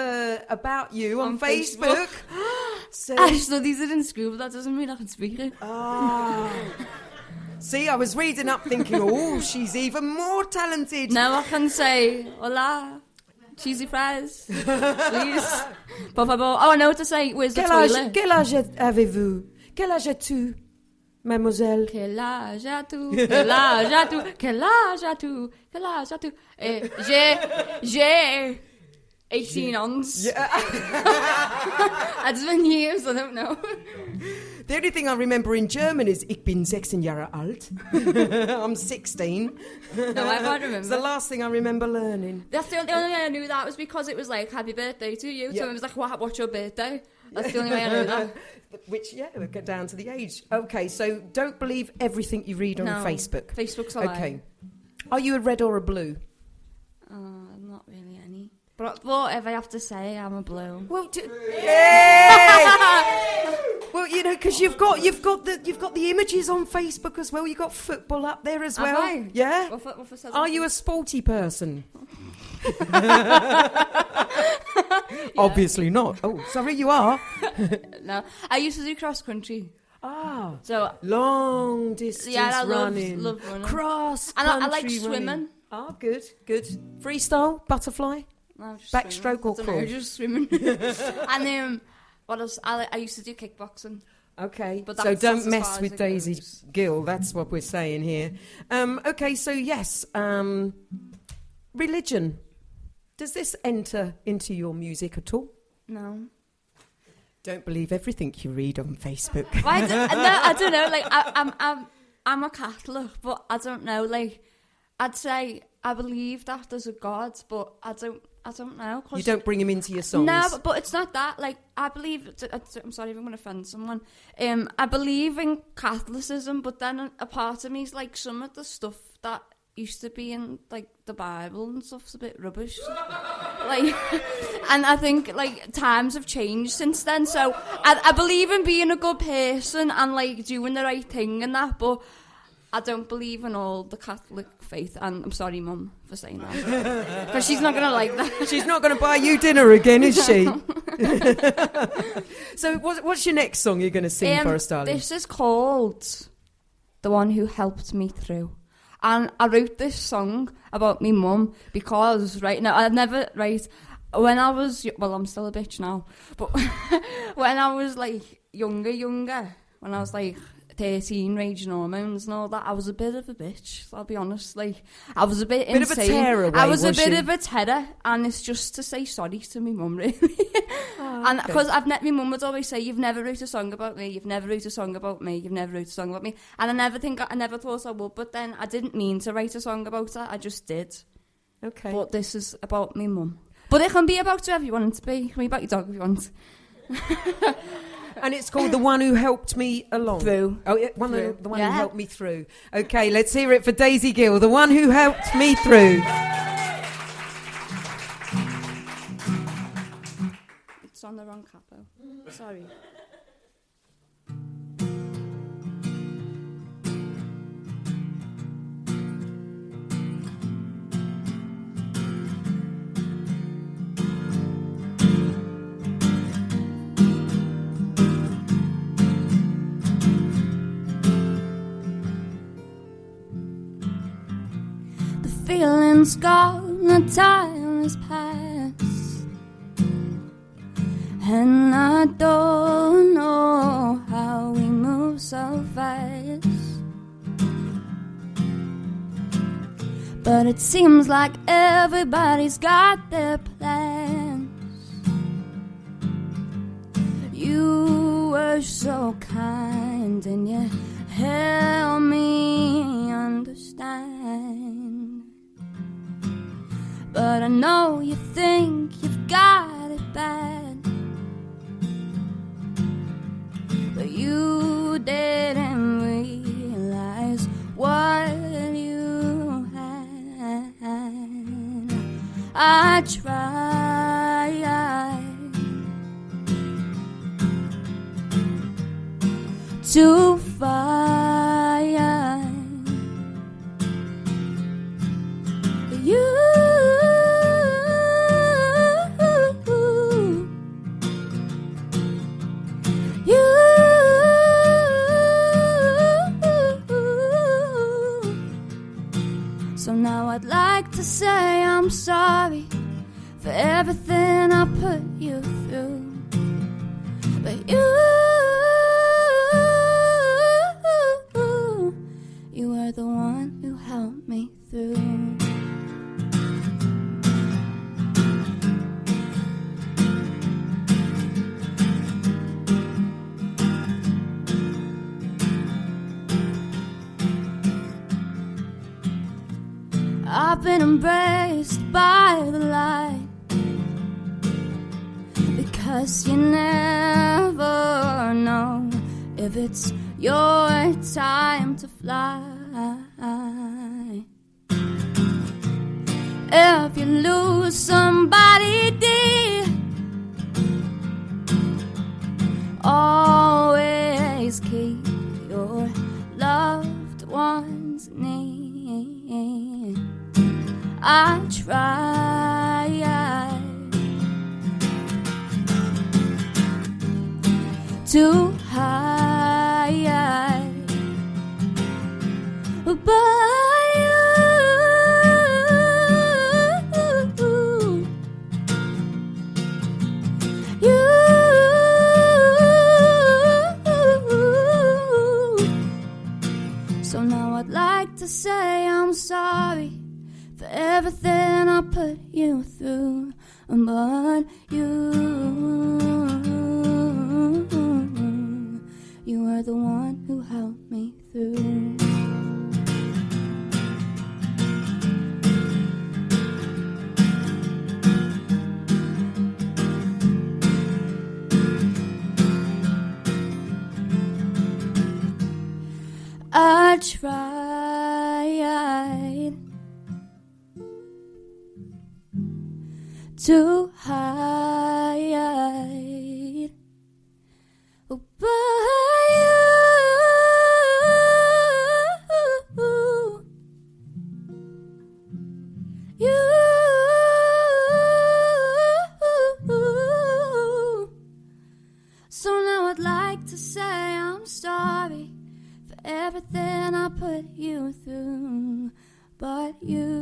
about you on Facebook. So, I studied it in school, but that doesn't mean I can speak it. see, I was reading up thinking, oh, she's even more talented. Now I can say, hola, cheesy fries, please. Por favor. Oh, I know what to say. Where's the toilet? Quel âge avez-vous? Quel âge as-tu, mademoiselle? Quel âge as-tu? Quel âge as-tu? Quel âge as-tu? Quel âge as-tu? J'ai 18 ons. Yeah. It's been years, I don't know. The only thing I remember in German is Ich bin 16 Jahre alt. I'm 16. No, I can't remember. It's the last thing I remember learning. That's the only way I knew that was because it was like, happy birthday to you. Yeah. So it was like, what's your birthday? That's the only way I knew that. Which, we'll get down to the age. Okay, so don't believe everything you read on Facebook. Facebook's a lie. Okay. Are you a red or a blue? Not really any. But if I have to say, I'm a blue. Well, well, you know, because you've got the images on Facebook as well. You've got football up there as well. Have I? Yeah. What Are you a sporty person? Obviously not. Oh, sorry, you are. No, I used to do cross country. So long distance running. Love running. Cross And country I like running. swimming. Oh, good. Freestyle, butterfly, No, just backstroke or swimming. I don't crawl? know, just swimming. And what else? I used to do kickboxing. Okay, But so that's don't as mess far as with it Daisy goes. Gill. That's what we're saying here. Okay, so yes, religion. Does this enter into your music at all? No. Don't believe everything you read on Facebook. Why? No, I don't know. Like I'm a Catholic, but I don't know. Like I'd say I believe that there's a God, but I don't know. You don't bring him into your songs. No, but it's not that. Like I believe. I'm sorry if I'm going to offend someone. I believe in Catholicism, but then a part of me is like some of the stuff that used to be in like the Bible and stuff's a bit rubbish. Like, and I think like times have changed since then. So I believe in being a good person and like doing the right thing and that, but I don't believe in all the Catholic faith. And I'm sorry, Mum, for saying that, because she's not gonna like that. She's not going to buy you dinner again, is she? So what's your next song you're going to sing for us, darling? This is called "The One Who Helped Me Through." And I wrote this song about me mum because, right, now I've never, right, when I was, well, I'm still a bitch now, but when I was, like, younger, when I was, like, 13, raging hormones and all that, I was a bit of a bitch, I'll be honest. Like, I was a bit insane. Bit of a tearaway, I was a bit of a terror, and it's just to say sorry to my mum, really. And because my mum would always say, you've never wrote a song about me, you've never wrote a song about me, you've never wrote a song about me. And I never thought I would, but then I didn't mean to write a song about her, I just did. Okay. But this is about me mum. But it can be about whoever you want it to be. It can be about your dog if you want. And it's called The One Who Helped Me Along. Through. Oh, yeah, the one who helped me through. Okay, let's hear it for Daisy Gill, The One Who Helped Me Through. It's on the wrong capo. Sorry. Feeling's gone, the time has passed, and I don't know how we move so fast. But it seems like everybody's got their plans. You were so kind and you helped me understand. But I know you think you've got it bad, but you didn't realize what you had. I tried to find you. So now I'd like to say I'm sorry for everything I put you through, but you were the one who helped me through. I've been embraced by the light, because you never know if it's your time to fly. If you lose somebody dear, always keep your loved ones near. I tried to hide, but so now I'd like to say I'm sorry for everything I put you through, but you were the one who helped me through. I tried to hide, but you so now I'd like to say I'm sorry for everything I put you through, You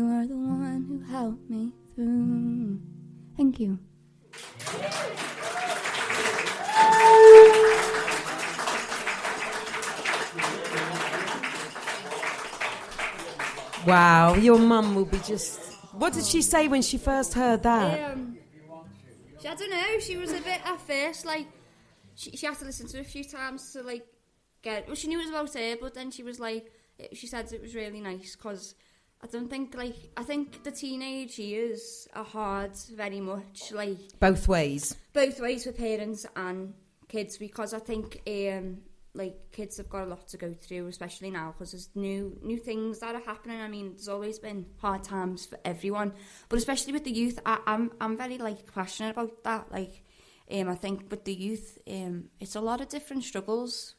are the one who helped me through. Thank you. Wow, your mum will be just... What did she say when she first heard that? I don't know, she was a bit at first, like, she had to listen to it a few times to, like, get... Well, she knew it was about her, but then she was like... She said it was really nice, because I don't think, like... I think the teenage years are hard very much, like... Both ways. Both ways for parents and kids, because I think... like, kids have got a lot to go through, especially now, because there's new things that are happening. I mean, there's always been hard times for everyone, but especially with the youth, I'm very, like, passionate about that. Like, I think with the youth, it's a lot of different struggles.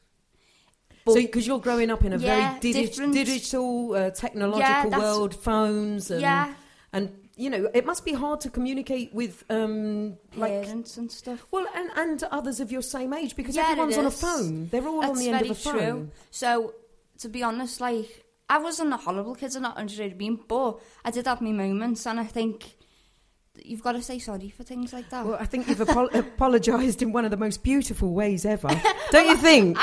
But so, because you're growing up in a very digital, technological world, phones, and you know, it must be hard to communicate with parents and stuff. Well, and others of your same age, because everyone's on a phone. They're all on the end of a phone. True. So, to be honest, like, I wasn't a horrible kid, I'm not underrated being, but I did have my moments, and I think you've got to say sorry for things like that. Well, I think you've apologised in one of the most beautiful ways ever. Don't you think?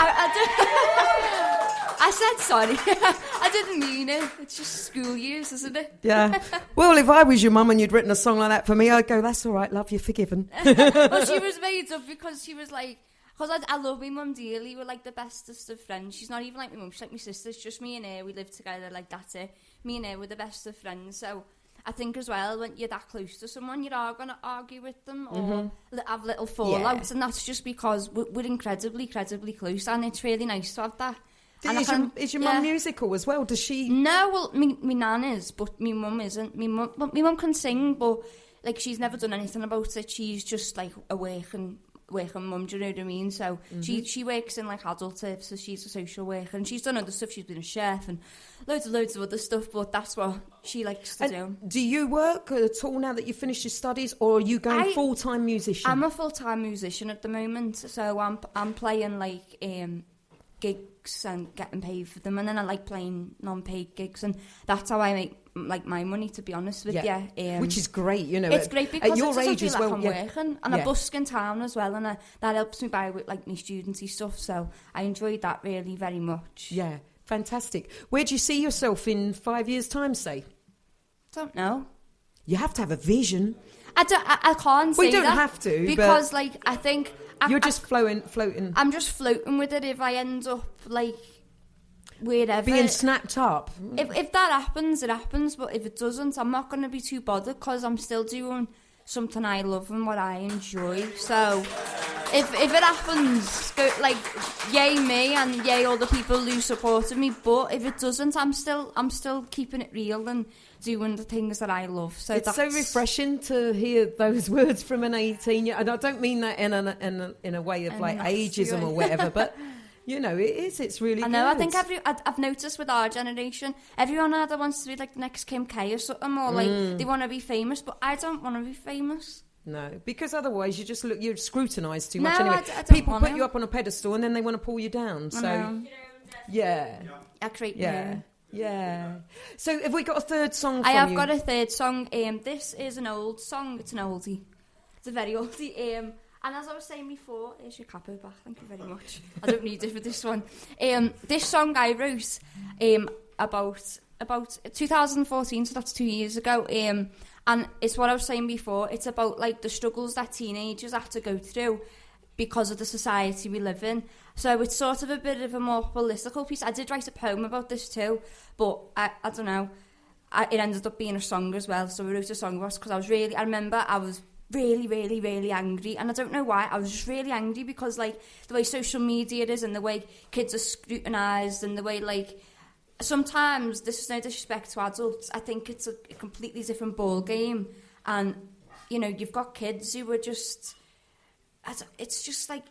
I said sorry. I didn't mean it. It's just school years, isn't it? Yeah. Well, if I was your mum and you'd written a song like that for me, I'd go, that's all right, love, you're forgiven. Well, she was made up because she was like... Because I love my mum dearly. We're like the bestest of friends. She's not even like my mum. She's like my sister. It's just me and her. We live together. Like, that's it. Me and her, we're the best of friends. So I think as well, when you're that close to someone, you are going to argue with them or have little fallouts. Yeah. And that's just because we're incredibly close. And it's really nice to have that. Is your mum musical as well? Does she? No, well, me nan is, but me mum isn't. Me mum can sing, but like she's never done anything about it. She's just like a working mum. Do you know what I mean? So she works in like adult tips, so she's a social worker, and she's done other stuff. She's been a chef and loads of other stuff. But that's what she likes to do. Do you work at all now that you finished your studies, or are you going full-time musician? I'm a full-time musician at the moment, so I'm playing like gigs and getting paid for them, and then I like playing non-paid gigs, and that's how I make like my money, to be honest with you. Which is great, you know. It's great because at your age feel as like well. I'm working, and I busk in town as well, and that helps me buy with like my studenty stuff. So I enjoyed that really very much. Yeah, fantastic. Where do you see yourself in 5 years' time? Say. Don't know. You have to have a vision. I can't say that. We don't have to, because like I think. You're just floating. I'm just floating with it. If I end up like wherever, being snapped up. If that happens, it happens. But if it doesn't, I'm not going to be too bothered because I'm still doing something I love and what I enjoy. So if it happens, go, like yay me and yay all the people who supported me. But if it doesn't, I'm still keeping it real and doing the things that I love. So it's so refreshing to hear those words from an 18-year-old. And I don't mean that in a way of like ageism or whatever, but you know, it is. It's really. I know. Good. I think I've noticed with our generation, everyone either wants to be like the next Kim K or something, or like they want to be famous. But I don't want to be famous. No, because otherwise you're scrutinised too much. No, anyway, I don't people put you up on a pedestal and then they want to pull you down. So yeah, I create Yeah. So have we got a third song from I have you? got a third song. This is an old song. It's an oldie. It's a very oldie. And as I was saying before, here's your capo back. Thank you very much. I don't need it for this one. This song I wrote about 2014, so that's 2 years ago. And it's what I was saying before. It's about like the struggles that teenagers have to go through because of the society we live in. So it's sort of a bit of a more political piece. I did write a poem about this too, but I don't know. It ended up being a song as well. So I wrote a song about it because I remember I was really angry, and I don't know why. I was just really angry because like the way social media is and the way kids are scrutinised and the way like sometimes, this is no disrespect to adults, I think it's a completely different ball game. And you know, you've got kids who are just, it's just like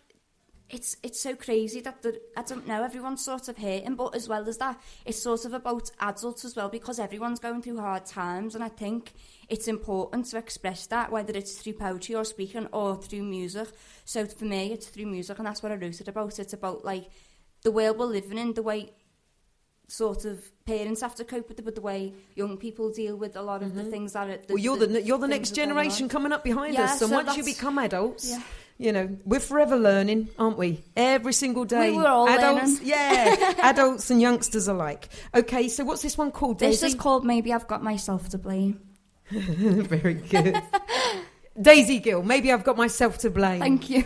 it's so crazy that I don't know, everyone's sort of hurting, but as well as that, it's sort of about adults as well, because everyone's going through hard times, and I think it's important to express that, whether it's through poetry or speaking or through music. So for me, it's through music, and that's what I wrote it about. It's about like the world we're living in, the way sort of parents have to cope with it, but the way young people deal with a lot of the things that are... Well, you're the next generation coming up behind us, and so once you become adults... Yeah. You know, we're forever learning, aren't we? Every single day. We were all adults, learning. Yeah, adults and youngsters alike. Okay, so what's this one called, Daisy? This is called Maybe I've Got Myself to Blame. Very good. Daisy Gill, Maybe I've Got Myself to Blame. Thank you.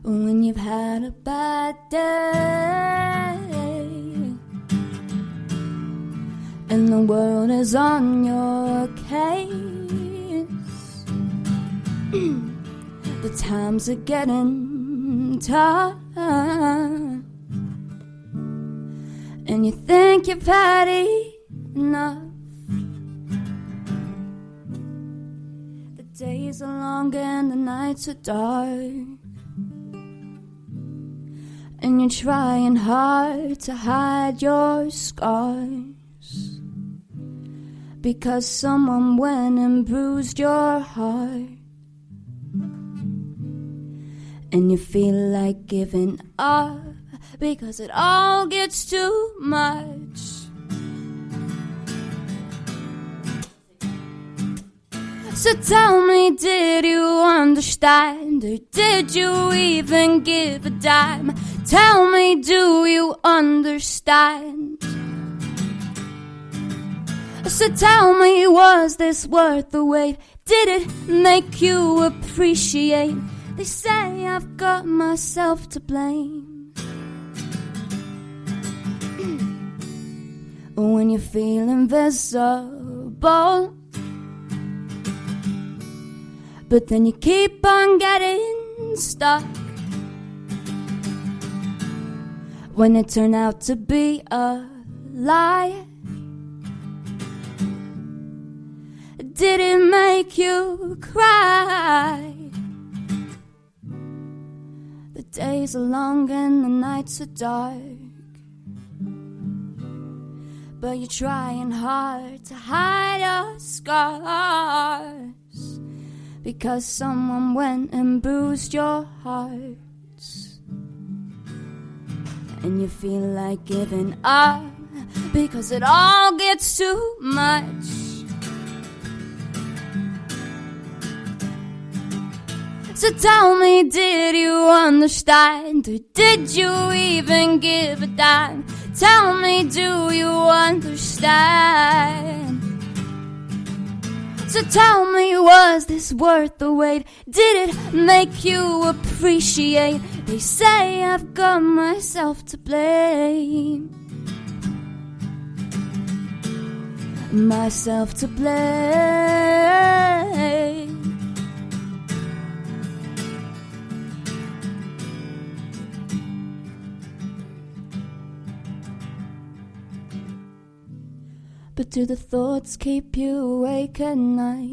When you've had a bad day and the world is on your case, the times are getting tough, and you think you've had enough. The days are long and the nights are dark, and you're trying hard to hide your scars, because someone went and bruised your heart, and you feel like giving up because it all gets too much. So tell me, did you understand, or did you even give a dime? Tell me, do you understand? So tell me, was this worth the wait? Did it make you appreciate? They say I've got myself to blame. When you feel invisible, but then you keep on getting stuck, when it turned out to be a lie. Did it make you cry? The days are long and the nights are dark, but you're trying hard to hide your scars, because someone went and bruised your heart, and you feel like giving up because it all gets too much. So tell me, did you understand, or did you even give a dime? Tell me, do you understand? So tell me, was this worth the wait? Did it make you appreciate? They say I've got myself to blame. Myself to blame. But do the thoughts keep you awake at night,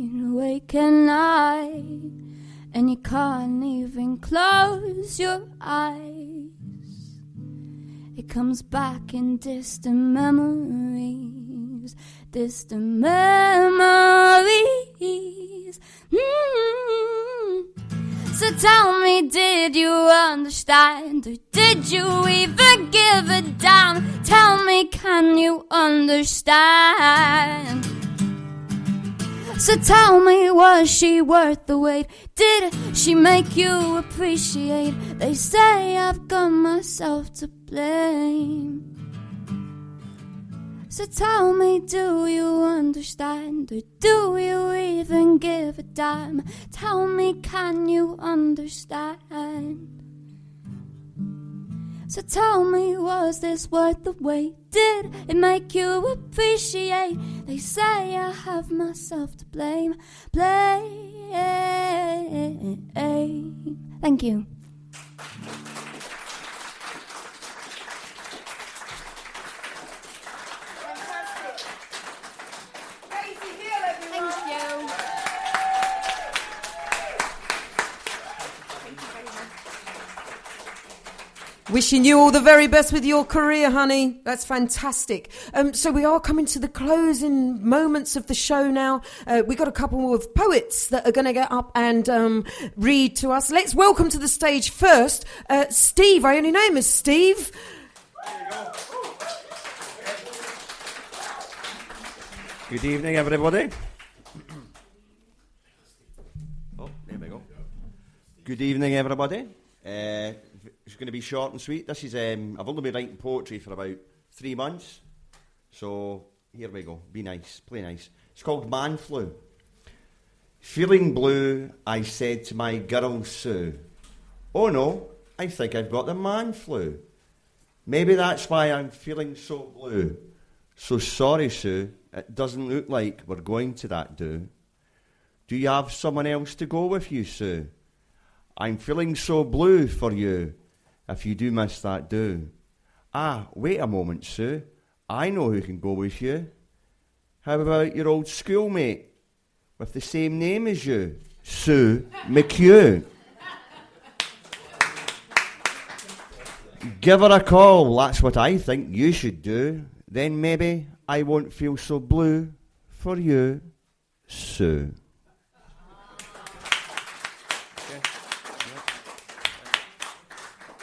and you can't even close your eyes? It comes back in distant memories, distant memories. So tell me, did you understand, or did you even give a damn? Tell me, can you understand? So tell me, was she worth the wait? Did she make you appreciate? They say I've got myself to blame. So tell me, do you understand, or do you even give a damn? Tell me, can you understand? So tell me, was this worth the wait? Did it make you appreciate? They say I have myself to blame. Thank you. Wishing you all the very best with your career, honey. That's fantastic. So we are coming to the closing moments of the show now. We got a couple of poets that are going to get up and read to us. Let's welcome to the stage first Steve. I only know him as Steve. Good evening, everybody. Oh, there we go. Good evening, everybody. It's going to be short and sweet. This is I've only been writing poetry for about 3 months, so here we go. Be nice, play nice. It's called Man Flu. Feeling blue, I said to my girl Sue, "Oh no, I think I've got the man flu. Maybe that's why I'm feeling so blue. So sorry, Sue, it doesn't look like we're going to that do. Do you have someone else to go with you, Sue? I'm feeling so blue for you, if you do miss that do. Ah, wait a moment, Sue. I know who can go with you. How about your old schoolmate with the same name as you, Sue McHugh? Give her a call, that's what I think you should do. Then maybe I won't feel so blue for you, Sue."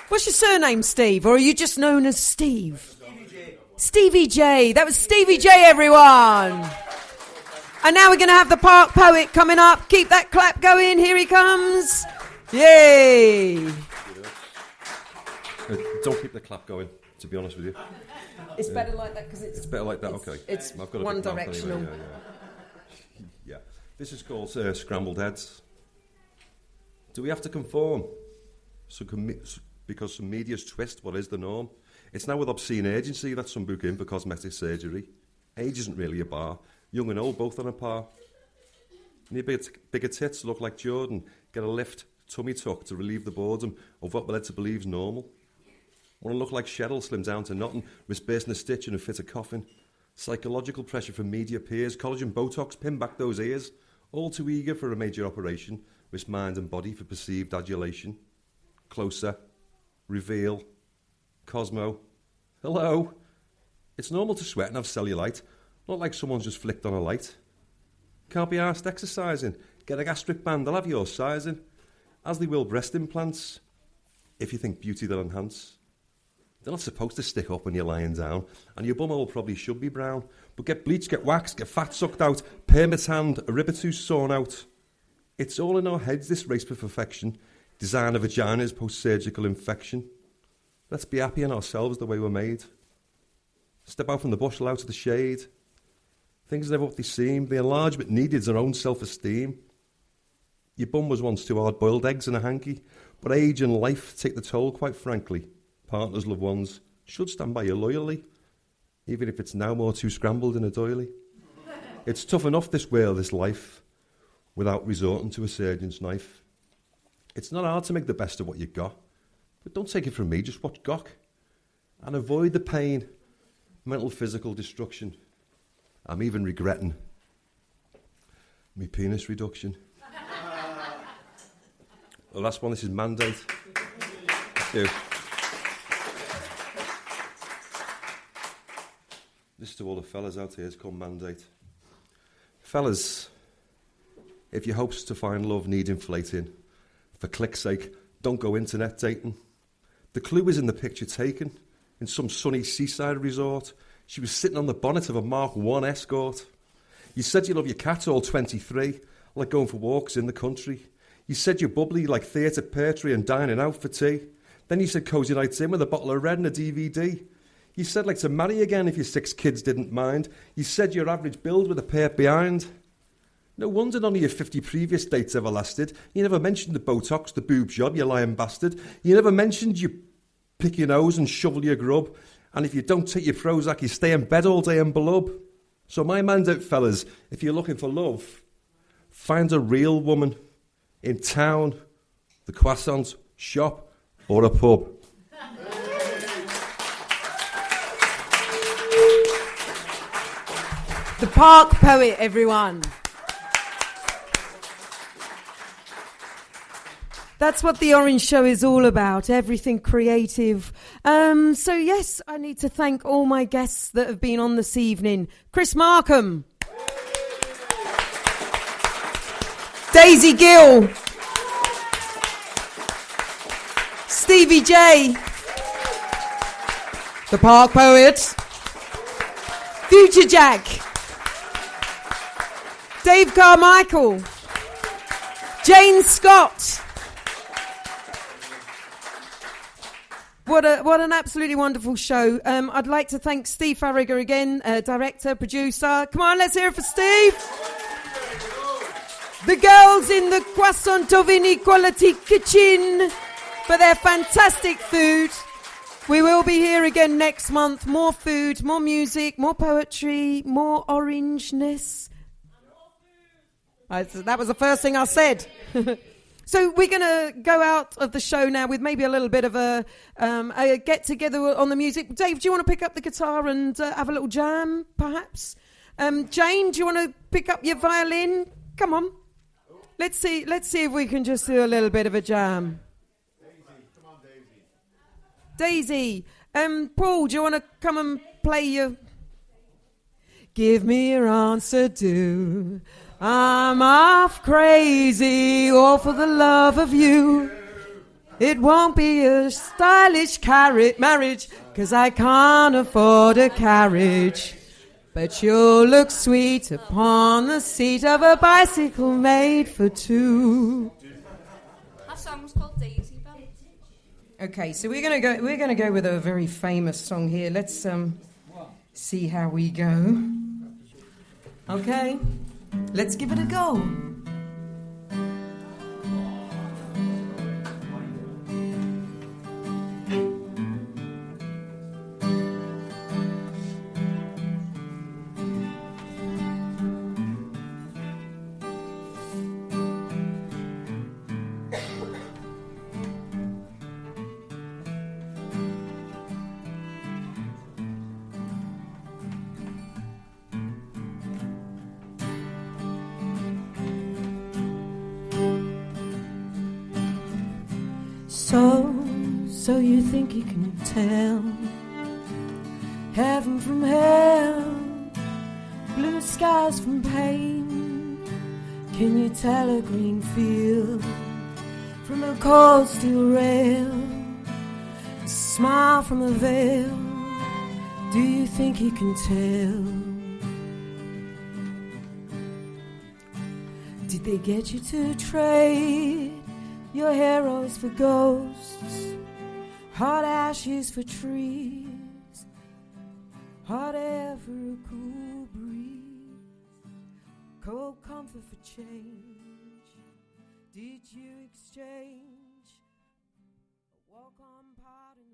What's your surname, Steve? Or are you just known as Steve? Stevie J. That was Stevie J, everyone. And now we're going to have the Park Poet coming up. Keep that clap going. Here he comes. Yay. Don't keep the clap going, to be honest with you. It's better like that because it's better like that, okay. It's I've got a one big mouth directional. Anyway, yeah. This is called Scrambled Heads. Do we have to conform? Because some media's twist what is the norm. It's now with obscene agency that some book in for cosmetic surgery. Age isn't really a bar. Young and old both on a par. Need bigger tits, look like Jordan. Get a lift, tummy tuck to relieve the boredom of what we're led to believe is normal. Want to look like Cheryl, slim down to nothing, risk bursting a stitch in a fit of coughing. Psychological pressure from media peers, collagen Botox, pin back those ears. All too eager for a major operation, risk mind and body for perceived adulation. Closer, reveal, Cosmo. Hello. It's normal to sweat and have cellulite, not like someone's just flicked on a light. Can't be arsed exercising, get a gastric band, I'll have your sizing. As they will breast implants, if you think beauty they'll enhance. They're not supposed to stick up when you're lying down, and your bumhole probably should be brown. But get bleached, get waxed, get fat sucked out, permatanned, a rib or two sawn out. It's all in our heads, this race for perfection. Design of vaginas, post-surgical infection. Let's be happy in ourselves the way we're made. Step out from the bushel out of the shade. Things are never what they seem. The enlargement needed is our own self-esteem. Your bum was once 2 hard-boiled eggs and a hanky, but age and life take the toll, quite frankly. Partners, loved ones, should stand by you loyally, even if it's now more too scrambled in a doily. It's tough enough, this world, this life, without resorting to a surgeon's knife. It's not hard to make the best of what you got, but don't take it from me, just watch Gawk. And avoid the pain, mental, physical destruction. I'm even regretting me penis reduction. The last one, this is Mandate. Thank you. This to all the fellas out here, it's called Mandate. Fellas, if your hopes to find love need inflating, for click's sake, don't go internet dating. The clue is in the picture taken, in some sunny seaside resort. She was sitting on the bonnet of a Mark I Escort. You said you love your cat, all 23, like going for walks in the country. You said you're bubbly like theatre poetry and dining out for tea. Then you said cosy nights in with a bottle of red and a DVD. You said like to marry again if your 6 kids didn't mind. You said your average build with a pair behind. No wonder none of your 50 previous dates ever lasted. You never mentioned the Botox, the boob job, you lying bastard. You never mentioned you pick your nose and shovel your grub. And if you don't take your Prozac, you stay in bed all day and blub. So my mandate, fellas, if you're looking for love, find a real woman in town, the Croissant shop, or a pub. The Park Poet, everyone. That's what the Orange Show is all about, everything creative. So yes, I need to thank all my guests that have been on this evening. Chris Markham. Daisy Gill. Stevie J. The Park Poets. Future Jack. Dave Carmichael. Jane Scott. What an absolutely wonderful show. I'd like to thank Steve Farragher again, director, producer. Come on, let's hear it for Steve. The girls in the Croissant of Inequality kitchen for their fantastic food. We will be here again next month. More food, more music, more poetry, more orangeness. That was the first thing I said. So we're going to go out of the show now with maybe a little bit of a get-together on the music. Dave, do you want to pick up the guitar and have a little jam, perhaps? Jane, do you want to pick up your violin? Come on. Let's see if we can just do a little bit of a jam. Come on, Daisy. Daisy. Paul, do you want to come and play your... Give me your answer, do... I'm off crazy, all for the love of you. It won't be a stylish marriage, 'cause I can't afford a carriage. But you'll look sweet upon the seat of a bicycle made for two. That song's called Daisy Bell. Okay, so we're gonna go with a very famous song here. Let's see how we go. Okay. Let's give it a go. So you think you can tell heaven from hell, blue skies from pain? Can you tell a green field from a cold steel rail, a smile from a veil? Do you think you can tell? Did they get you to trade your heroes for ghosts, hot ashes for trees, hot air for a cool breeze, cold comfort for change? Did you exchange a walk-on part and